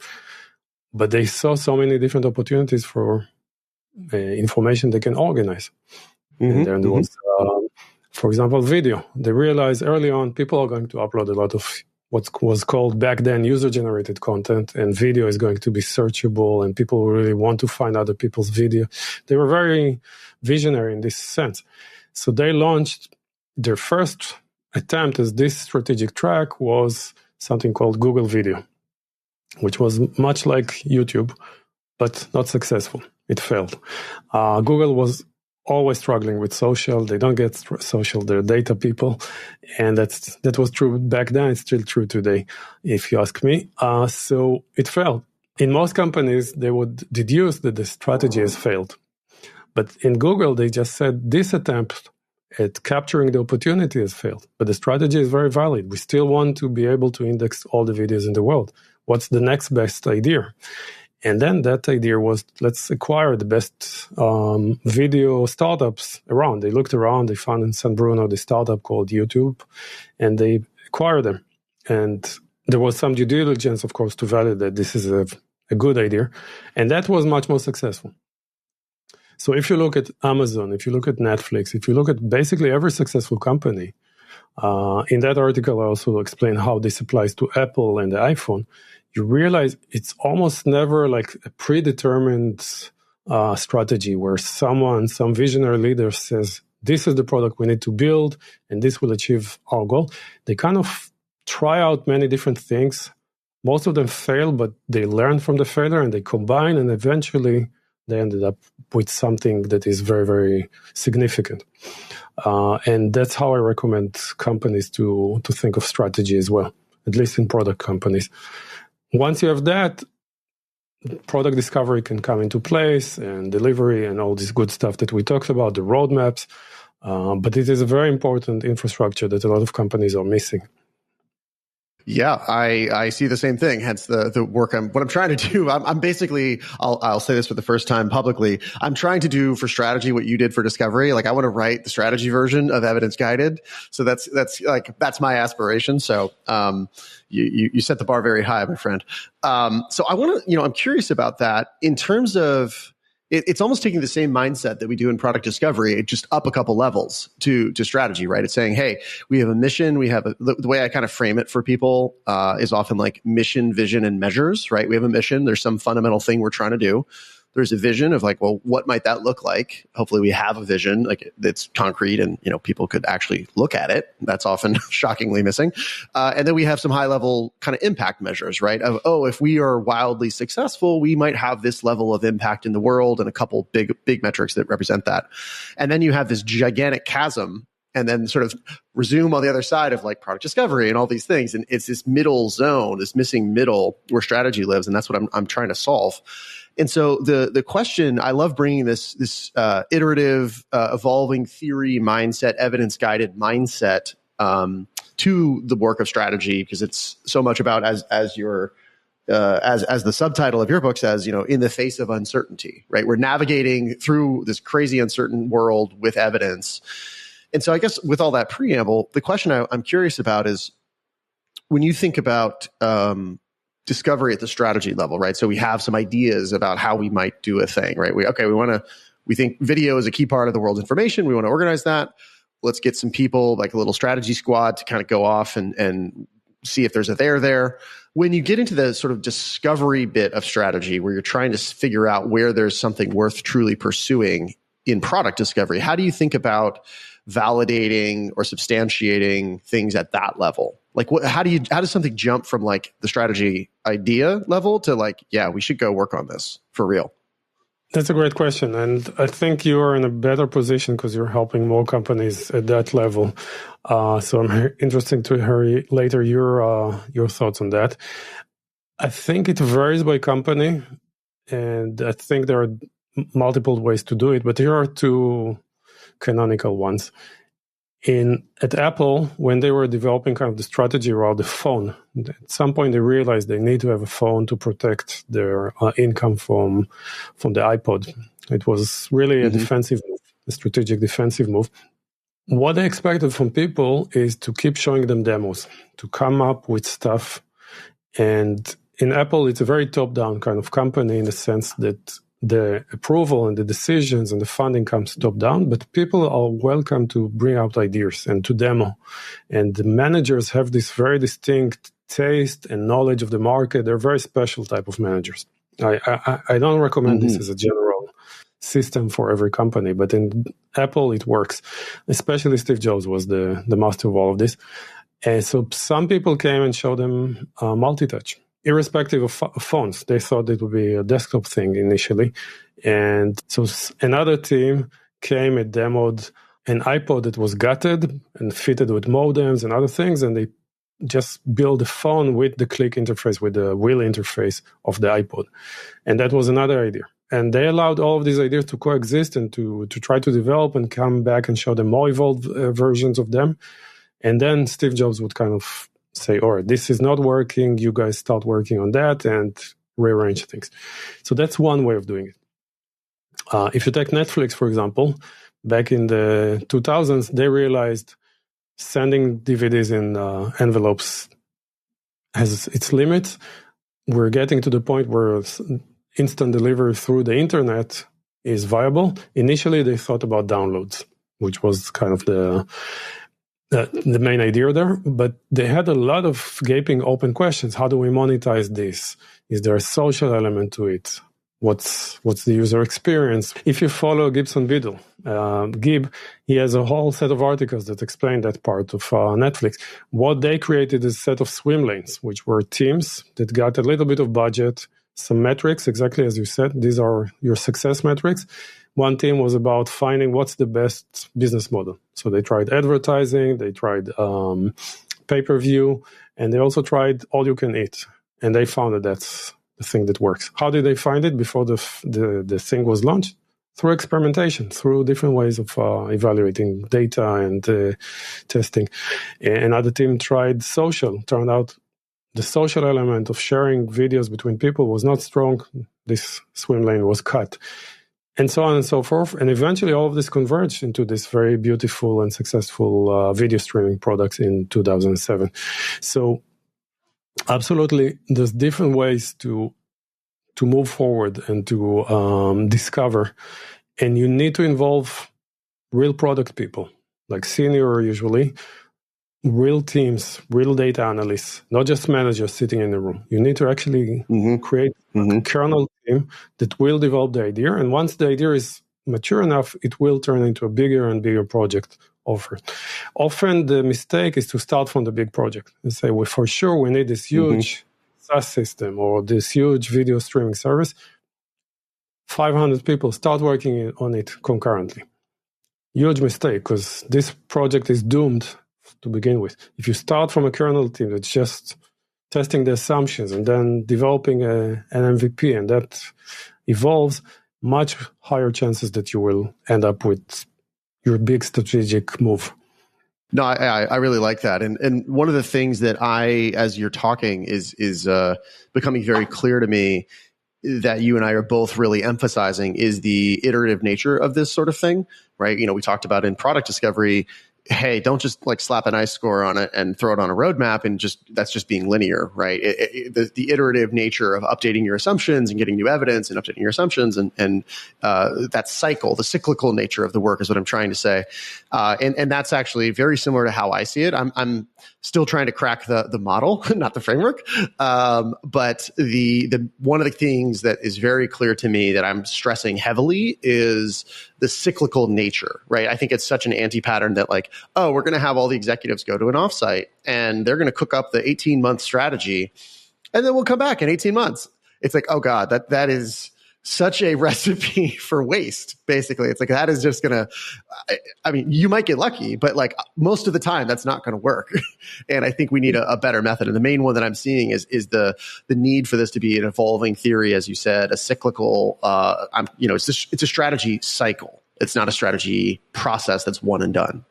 But they saw so many different opportunities for information they can organize. And then there was, for example, video. They realized early on people are going to upload a lot of what was called back then user-generated content, and video is going to be searchable, and people really want to find other people's video. They were very visionary in this sense. So they launched their first attempt as this strategic track was something called Google Video, which was much like YouTube, but not successful. It failed. Google was always struggling with social. They don't get social. They're data people. And that was true back then. It's still true today, if you ask me. So it failed. In most companies, they would deduce that the strategy has failed. But in Google, they just said this attempt at capturing the opportunity has failed. But the strategy is very valid. We still want to be able to index all the videos in the world. What's the next best idea? And then that idea was, let's acquire the best video startups around. They looked around, they found in San Bruno the startup called YouTube, and they acquired them. And there was some due diligence, of course, to validate this is a good idea. And that was much more successful. So if you look at Amazon, if you look at Netflix, if you look at basically every successful company, in that article I also explain how this applies to Apple and the iPhone, you realize it's almost never like a predetermined strategy where some visionary leader says, this is the product we need to build and this will achieve our goal. They kind of try out many different things. Most of them fail, but they learn from the failure and they combine, and eventually they ended up with something that is very, very significant. And that's how I recommend companies to think of strategy as well, at least in product companies. Once you have that, product discovery can come into place and delivery and all this good stuff that we talked about, the roadmaps. But it is a very important infrastructure that a lot of companies are missing. Yeah, I see the same thing. Hence the work what I'm trying to do. I'm basically, I'll say this for the first time publicly. I'm trying to do for strategy what you did for discovery. Like I want to write the strategy version of evidence guided. So that's my aspiration. So, you set the bar very high, my friend. So I want to, I'm curious about that in terms of, it's almost taking the same mindset that we do in product discovery, just up a couple levels to strategy, right? It's saying, hey, we have a mission. We have the way I kind of frame it for people is often like mission, vision, and measures, right? We have a mission. There's some fundamental thing we're trying to do. There's a vision of like, well, what might that look like? Hopefully we have a vision like that's concrete and, people could actually look at it. That's often shockingly missing. And then we have some high level kind of impact measures, right? Of, if we are wildly successful, we might have this level of impact in the world and a couple big metrics that represent that. And then you have this gigantic chasm and then sort of resume on the other side of like product discovery and all these things. And it's this middle zone, this missing middle where strategy lives. And that's what I'm trying to solve. And so the question, I love bringing this iterative, evolving theory mindset, evidence guided mindset to the work of strategy, because it's so much about as the subtitle of your book says, in the face of uncertainty, right? We're navigating through this crazy uncertain world with evidence. And so I guess with all that preamble, the question I'm curious about is when you think about discovery at the strategy level, right? So we have some ideas about how we might do a thing, right? We think video is a key part of the world's information. We want to organize that. Let's get some people, like a little strategy squad, to kind of go off and see if there's a there. When you get into the sort of discovery bit of strategy, where you're trying to figure out where there's something worth truly pursuing in product discovery, how do you think about validating or substantiating things at that level? Like, how does something jump from like the strategy idea level to like, yeah, we should go work on this for real? That's a great question. And I think you are in a better position because you're helping more companies at that level. So I'm interested to hear later your thoughts on that. I think it varies by company, and I think there are multiple ways to do it, but here are two canonical ones. At Apple, when they were developing kind of the strategy around the phone, at some point they realized they need to have a phone to protect their income from the iPod. It was really a defensive move, a strategic defensive move. What they expected from people is to keep showing them demos, to come up with stuff. And in Apple, it's a very top-down kind of company in the sense that the approval and the decisions and the funding comes top down, but people are welcome to bring out ideas and to demo. And the managers have this very distinct taste and knowledge of the market. They're very special type of managers. I don't recommend this as a general system for every company, but in Apple it works. Especially Steve Jobs was the master of all of this. And so some people came and showed them multi-touch. Irrespective of phones, they thought it would be a desktop thing initially. And so another team came and demoed an iPod that was gutted and fitted with modems and other things. And they just built a phone with the click interface, with the wheel interface of the iPod. And that was another idea. And they allowed all of these ideas to coexist and to try to develop and come back and show them more evolved versions of them. And then Steve Jobs would kind of say, all right, this is not working. You guys start working on that and rearrange things. So that's one way of doing it. If you take Netflix, for example, back in the 2000s, they realized sending DVDs in envelopes has its limits. We're getting to the point where instant delivery through the internet is viable. Initially, they thought about downloads, which was kind of the main idea there, but they had a lot of gaping open questions. How do we monetize this? Is there a social element to it? What's the user experience? If you follow Gibson Biddle, Gib, he has a whole set of articles that explain that part of Netflix. What they created is a set of swim lanes, which were teams that got a little bit of budget, some metrics, exactly as you said. These are your success metrics. One team was about finding what's the best business model. So they tried advertising, they tried pay-per-view, and they also tried all-you-can-eat. And they found that that's the thing that works. How did they find it before the thing was launched? Through experimentation, through different ways of evaluating data and testing. Another team tried social. Turned out the social element of sharing videos between people was not strong, this swim lane was cut. And so on and so forth. And eventually all of this converged into this very beautiful and successful video streaming product in 2007. So absolutely, there's different ways to move forward and to discover. And you need to involve real product people, like senior usually, real teams, real data analysts, not just managers sitting in the room. You need to actually create a kernel team that will develop the idea. And once the idea is mature enough, it will turn into a bigger and bigger project offer. Often the mistake is to start from the big project and say, well, for sure, we need this huge SaaS system or this huge video streaming service. 500 people start working on it concurrently. Huge mistake, because this project is doomed to begin with. If you start from a kernel team that's just testing the assumptions and then developing an MVP, and that evolves, much higher chances that you will end up with your big strategic move. No, I really like that. And one of the things that as you're talking, is becoming very clear to me that you and I are both really emphasizing is the iterative nature of this sort of thing, right? You know, we talked about in product discovery, hey, don't just like slap an ICE score on it and throw it on a roadmap and that's just being linear, right? The iterative nature of updating your assumptions and getting new evidence and updating your assumptions and that cycle, the cyclical nature of the work is what I'm trying to say. And that's actually very similar to how I see it. I'm still trying to crack the model, not the framework. But the one of the things that is very clear to me that I'm stressing heavily is the cyclical nature, right? I think it's such an anti-pattern that like, oh, we're going to have all the executives go to an offsite and they're going to cook up the 18-month strategy and then we'll come back in 18 months. It's like, oh God, that is such a recipe for waste, basically. It's like, that is just going to, I mean, you might get lucky, but like most of the time that's not going to work. And I think we need a better method. And the main one that I'm seeing is the need for this to be an evolving theory, as you said, a cyclical, it's a strategy cycle. It's not a strategy process that's one and done.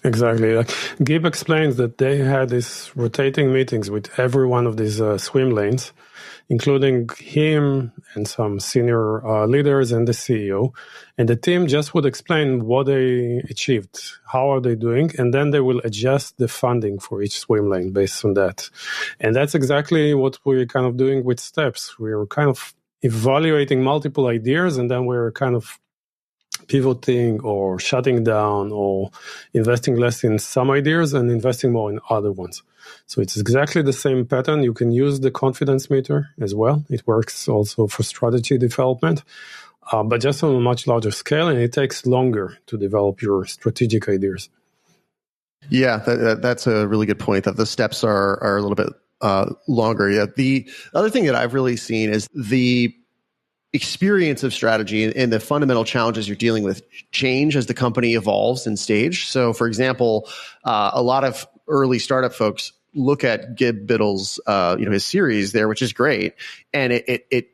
Exactly. Gib explains that they had these rotating meetings with every one of these swim lanes, including him and some senior leaders and the CEO. And the team just would explain what they achieved, how are they doing, and then they will adjust the funding for each swim lane based on that. And that's exactly what we're kind of doing with Steps. We're kind of evaluating multiple ideas, and then we're kind of pivoting or shutting down or investing less in some ideas and investing more in other ones. So it's exactly the same pattern. You can use the confidence meter as well. It works also for strategy development, but just on a much larger scale, and it takes longer to develop your strategic ideas. Yeah, that's a really good point, that the steps are a little bit longer. Yeah. The other thing that I've really seen is the experience of strategy and the fundamental challenges you're dealing with change as the company evolves in stage. So, for example, a lot of early startup folks look at Gib Biddle's, his series there, which is great, and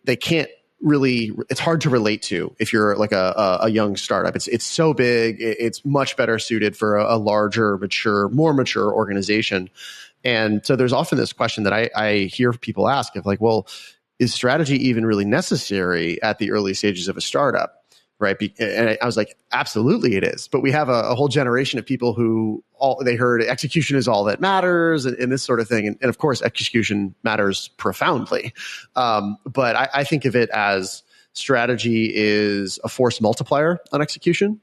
they can't really. It's hard to relate to if you're like a young startup. It's so big. It's much better suited for a larger, more mature organization. And so there's often this question that I hear people ask of like, well, is strategy even really necessary at the early stages of a startup, right? And I was like, absolutely it is. But we have a whole generation of people who they heard execution is all that matters and this sort of thing. And of course, execution matters profoundly. But I think of it as strategy is a force multiplier on execution.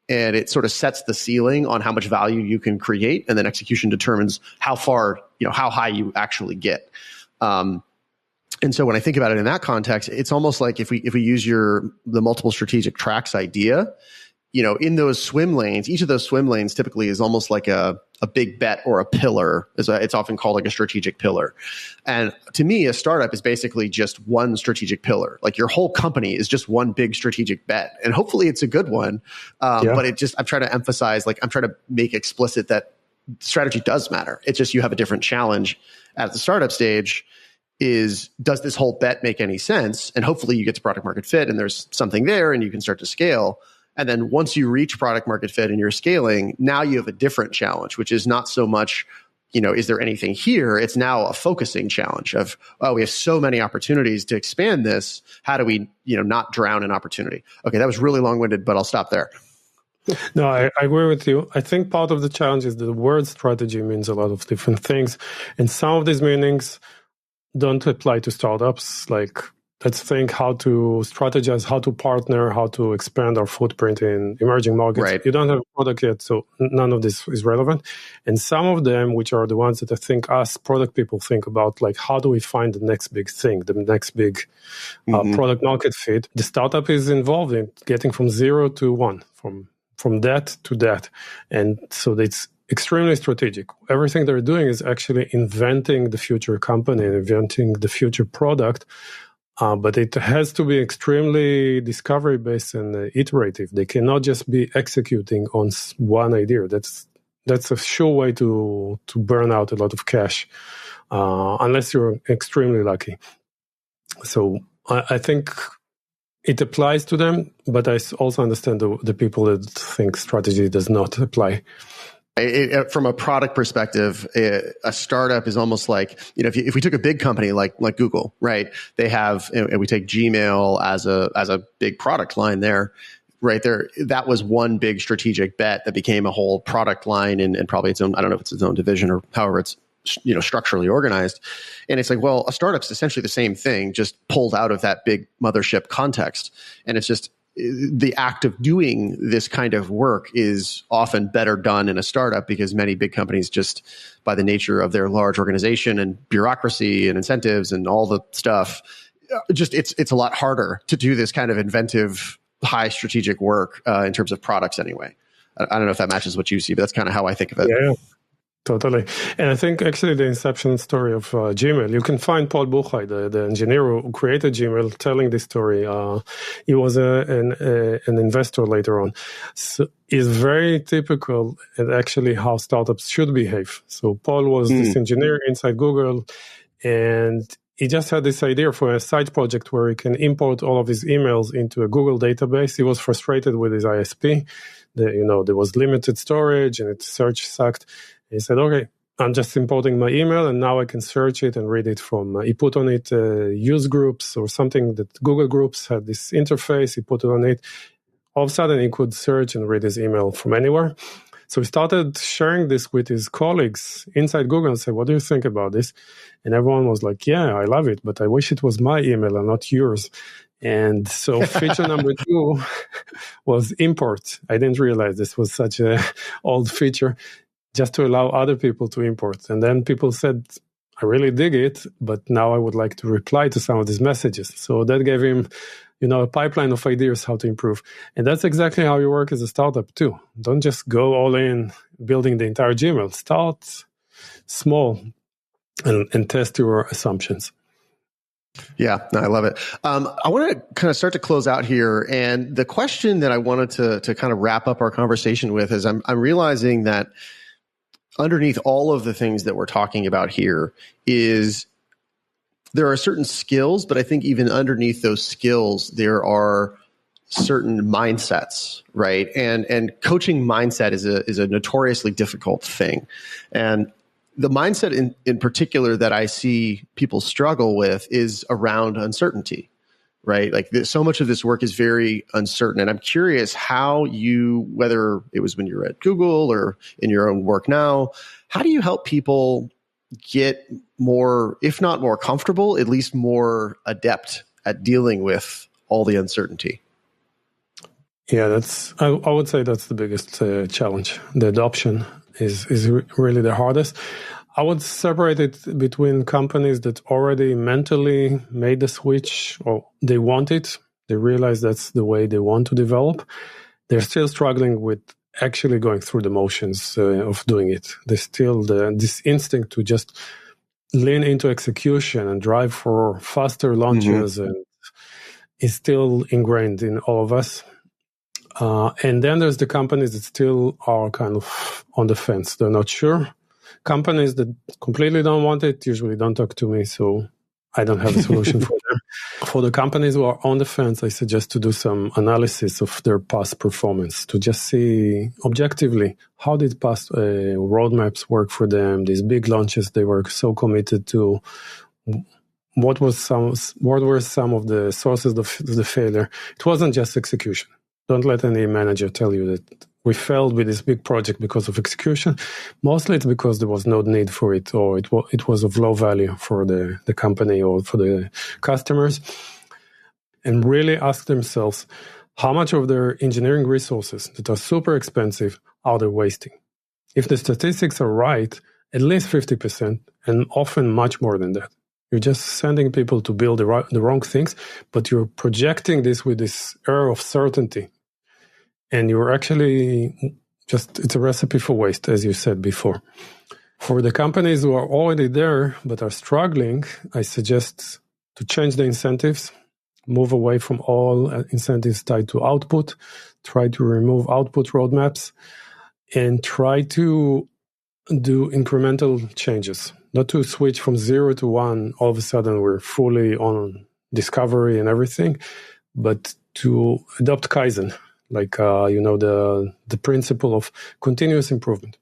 And it sort of sets the ceiling on how much value you can create. And then execution determines how far, how high you actually get. And so when I think about it in that context, it's almost like if we use the multiple strategic tracks idea, in those swim lanes, each of those swim lanes typically is almost like a big bet or a pillar. It's often called like a strategic pillar. And to me, a startup is basically just one strategic pillar. Like your whole company is just one big strategic bet. And hopefully it's a good one. But I'm trying to emphasize, I'm trying to make explicit that strategy does matter. It's just you have a different challenge at the startup stage. Does this whole bet make any sense? And hopefully you get to product market fit and there's something there and you can start to scale. And then once you reach product market fit and you're scaling, now you have a different challenge, which is not so much, is there anything here? It's now a focusing challenge of, we have so many opportunities to expand this. How do we, not drown in opportunity? Okay, that was really long-winded, but I'll stop there. No, I agree with you. I think part of the challenge is the word strategy means a lot of different things. And some of these meanings don't apply to startups. Like, let's think how to strategize, how to partner, how to expand our footprint in emerging markets. Right. You don't have a product yet, so none of this is relevant. And some of them, which are the ones that I think us product people think about, like how do we find the next big thing, the next big product market fit, the startup is involved in getting from 0 to 1, from that to that. And so it's extremely strategic. Everything they're doing is actually inventing the future company, inventing the future product. But it has to be extremely discovery-based and iterative. They cannot just be executing on one idea. That's a sure way to burn out a lot of cash, unless you're extremely lucky. So I think it applies to them, but I also understand the people that think strategy does not apply. From a product perspective, a startup is almost like, if we took a big company like Google, right? They have, and we take Gmail as a big product line there, right there. That was one big strategic bet that became a whole product line and probably its own, I don't know if it's its own division or however it's, structurally organized. And it's like, well, a startup's essentially the same thing, just pulled out of that big mothership context. And it's just, the act of doing this kind of work is often better done in a startup because many big companies, just by the nature of their large organization and bureaucracy and incentives and all the stuff, it's a lot harder to do this kind of inventive, high strategic work in terms of products anyway. I don't know if that matches what you see, but that's kind of how I think of it. Yeah. Totally. And I think actually the inception story of Gmail, you can find Paul Buchheit, the engineer who created Gmail, telling this story. He was an investor later on. So it's very typical and actually how startups should behave. So Paul was this engineer inside Google, and he just had this idea for a side project where he can import all of his emails into a Google database. He was frustrated with his ISP. There was limited storage and its search sucked. He said, okay, I'm just importing my email and now I can search it and read it from, he put on it use groups or something that Google Groups had this interface. He put it on it. All of a sudden he could search and read his email from anywhere. So he started sharing this with his colleagues inside Google and said, what do you think about this? And everyone was like, yeah, I love it, but I wish it was my email and not yours. And so feature number 2 was import. I didn't realize this was such an old feature, just to allow other people to import. And then people said, I really dig it, but now I would like to reply to some of these messages. So that gave him, a pipeline of ideas how to improve. And that's exactly how you work as a startup too. Don't just go all in building the entire Gmail. Start small and test your assumptions. Yeah, no, I love it. I want to kind of start to close out here. And the question that I wanted to kind of wrap up our conversation with is I'm realizing that underneath all of the things that we're talking about here is there are certain skills, but I think even underneath those skills, there are certain mindsets, right? And coaching mindset is a notoriously difficult thing. And the mindset in particular that I see people struggle with is around uncertainty, right? Like so much of this work is very uncertain. And I'm curious how you, whether it was when you were at Google or in your own work now, how do you help people get more, if not more comfortable, at least more adept at dealing with all the uncertainty? Yeah, I would say that's the biggest challenge. The adoption is really the hardest. I would separate it between companies that already mentally made the switch, or they want it. They realize that's the way they want to develop. They're still struggling with actually going through the motions of doing it. There's still this instinct to just lean into execution and drive for faster launches, and is still ingrained in all of us. And then there's the companies that still are kind of on the fence. They're not sure. Companies that completely don't want it usually don't talk to me, so I don't have a solution for them. For the companies who are on the fence, I suggest to do some analysis of their past performance to just see objectively how did past roadmaps work for them, these big launches they were so committed to. What were some of the sources of the failure? It wasn't just execution. Don't let any manager tell you that we failed with this big project because of execution. Mostly it's because there was no need for it, or it was of low value for the company or for the customers. And really ask themselves how much of their engineering resources that are super expensive are they wasting? If the statistics are right, at least 50%, and often much more than that. You're just sending people to build the wrong things, but you're projecting this with this air of certainty. And you're actually it's a recipe for waste, as you said before. For the companies who are already there but are struggling, I suggest to change the incentives, move away from all incentives tied to output, try to remove output roadmaps, and try to do incremental changes. Not to switch from 0 to 1, all of a sudden we're fully on discovery and everything, but to adopt Kaizen, like the principle of continuous improvement.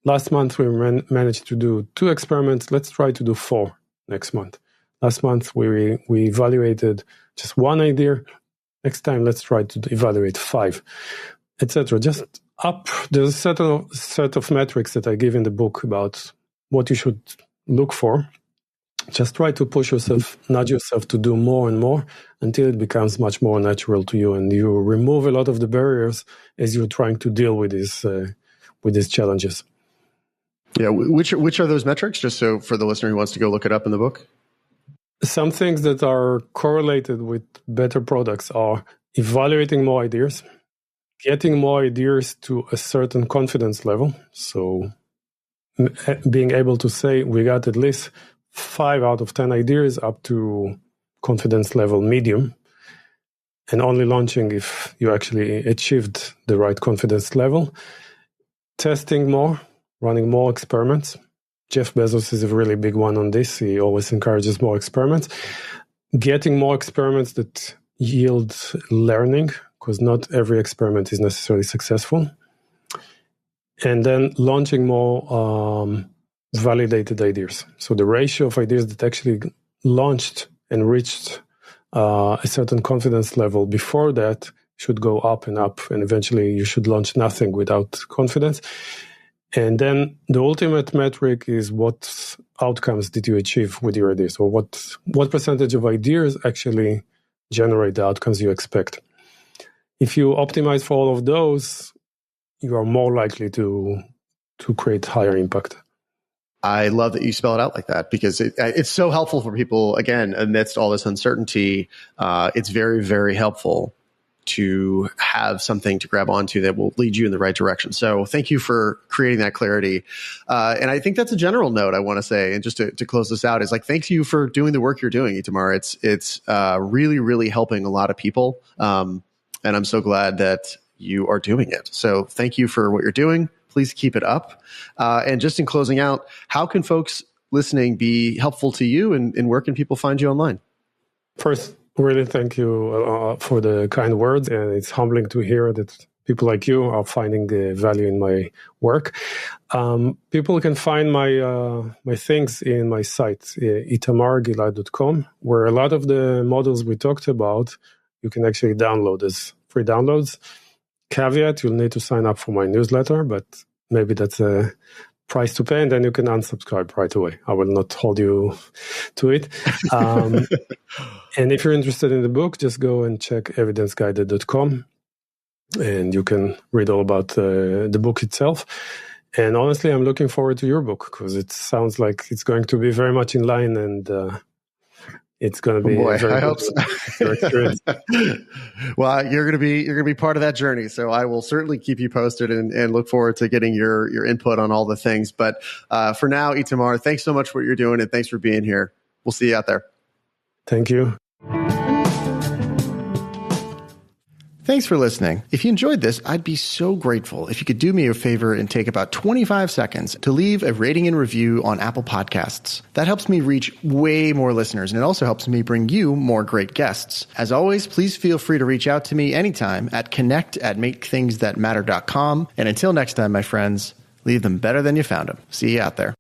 Last month we managed to do 2 experiments. Let's try to do 4 next month. Last month we evaluated just 1 idea. Next time let's try to evaluate 5, etc. Just up. There's a set of metrics that I give in the book about what you should look for. Just try to push yourself, nudge yourself to do more and more until it becomes much more natural to you, and you remove a lot of the barriers as you're trying to deal with these challenges. Yeah, which are those metrics? Just so for the listener who wants to go look it up in the book. Some things that are correlated with better products are evaluating more ideas, getting more ideas to a certain confidence level. So being able to say we got at least 5 out of 10 ideas up to confidence level medium, and only launching if you actually achieved the right confidence level. Testing more, running more experiments. Jeff Bezos is a really big one on this. He always encourages more experiments. Getting more experiments that yield learning, because not every experiment is necessarily successful. And then launching more validated ideas. So the ratio of ideas that actually launched and reached a certain confidence level before that should go up and up, and eventually you should launch nothing without confidence. And then the ultimate metric is what outcomes did you achieve with your ideas, or what percentage of ideas actually generate the outcomes you expect. If you optimize for all of those, you are more likely to create higher impact. I love that you spell it out like that, because it's so helpful for people. Again, amidst all this uncertainty, it's very, very helpful to have something to grab onto that will lead you in the right direction. So thank you for creating that clarity. And I think that's a general note I want to say. And just to close this out is thank you for doing the work you're doing, Itamar. It's really, really helping a lot of people. And I'm so glad that you are doing it. So thank you for what you're doing. Please keep it up. And just in closing out, how can folks listening be helpful to you, and where can people find you online? First, really thank you for the kind words. And it's humbling to hear that people like you are finding the value in my work. People can find my things in my site, itamargilad.com, where a lot of the models we talked about, you can actually download as free downloads. Caveat, you'll need to sign up for my newsletter, but maybe that's a price to pay, and then you can unsubscribe right away. I will not hold you to it. And if you're interested in the book, just go and check evidenceguided.com, and you can read all about the book itself. And honestly, I'm looking forward to your book, because it sounds like it's going to be very much in line, and it's going to be a very good experience. Well, you're going to be part of that journey. So I will certainly keep you posted, and look forward to getting your input on all the things. But for now, Itamar, thanks so much for what you're doing, and thanks for being here. We'll see you out there. Thank you. Thanks for listening. If you enjoyed this, I'd be so grateful if you could do me a favor and take about 25 seconds to leave a rating and review on Apple Podcasts. That helps me reach way more listeners, and it also helps me bring you more great guests. As always, please feel free to reach out to me anytime at connect@makethingsthatmatter.com. And until next time, my friends, leave them better than you found them. See you out there.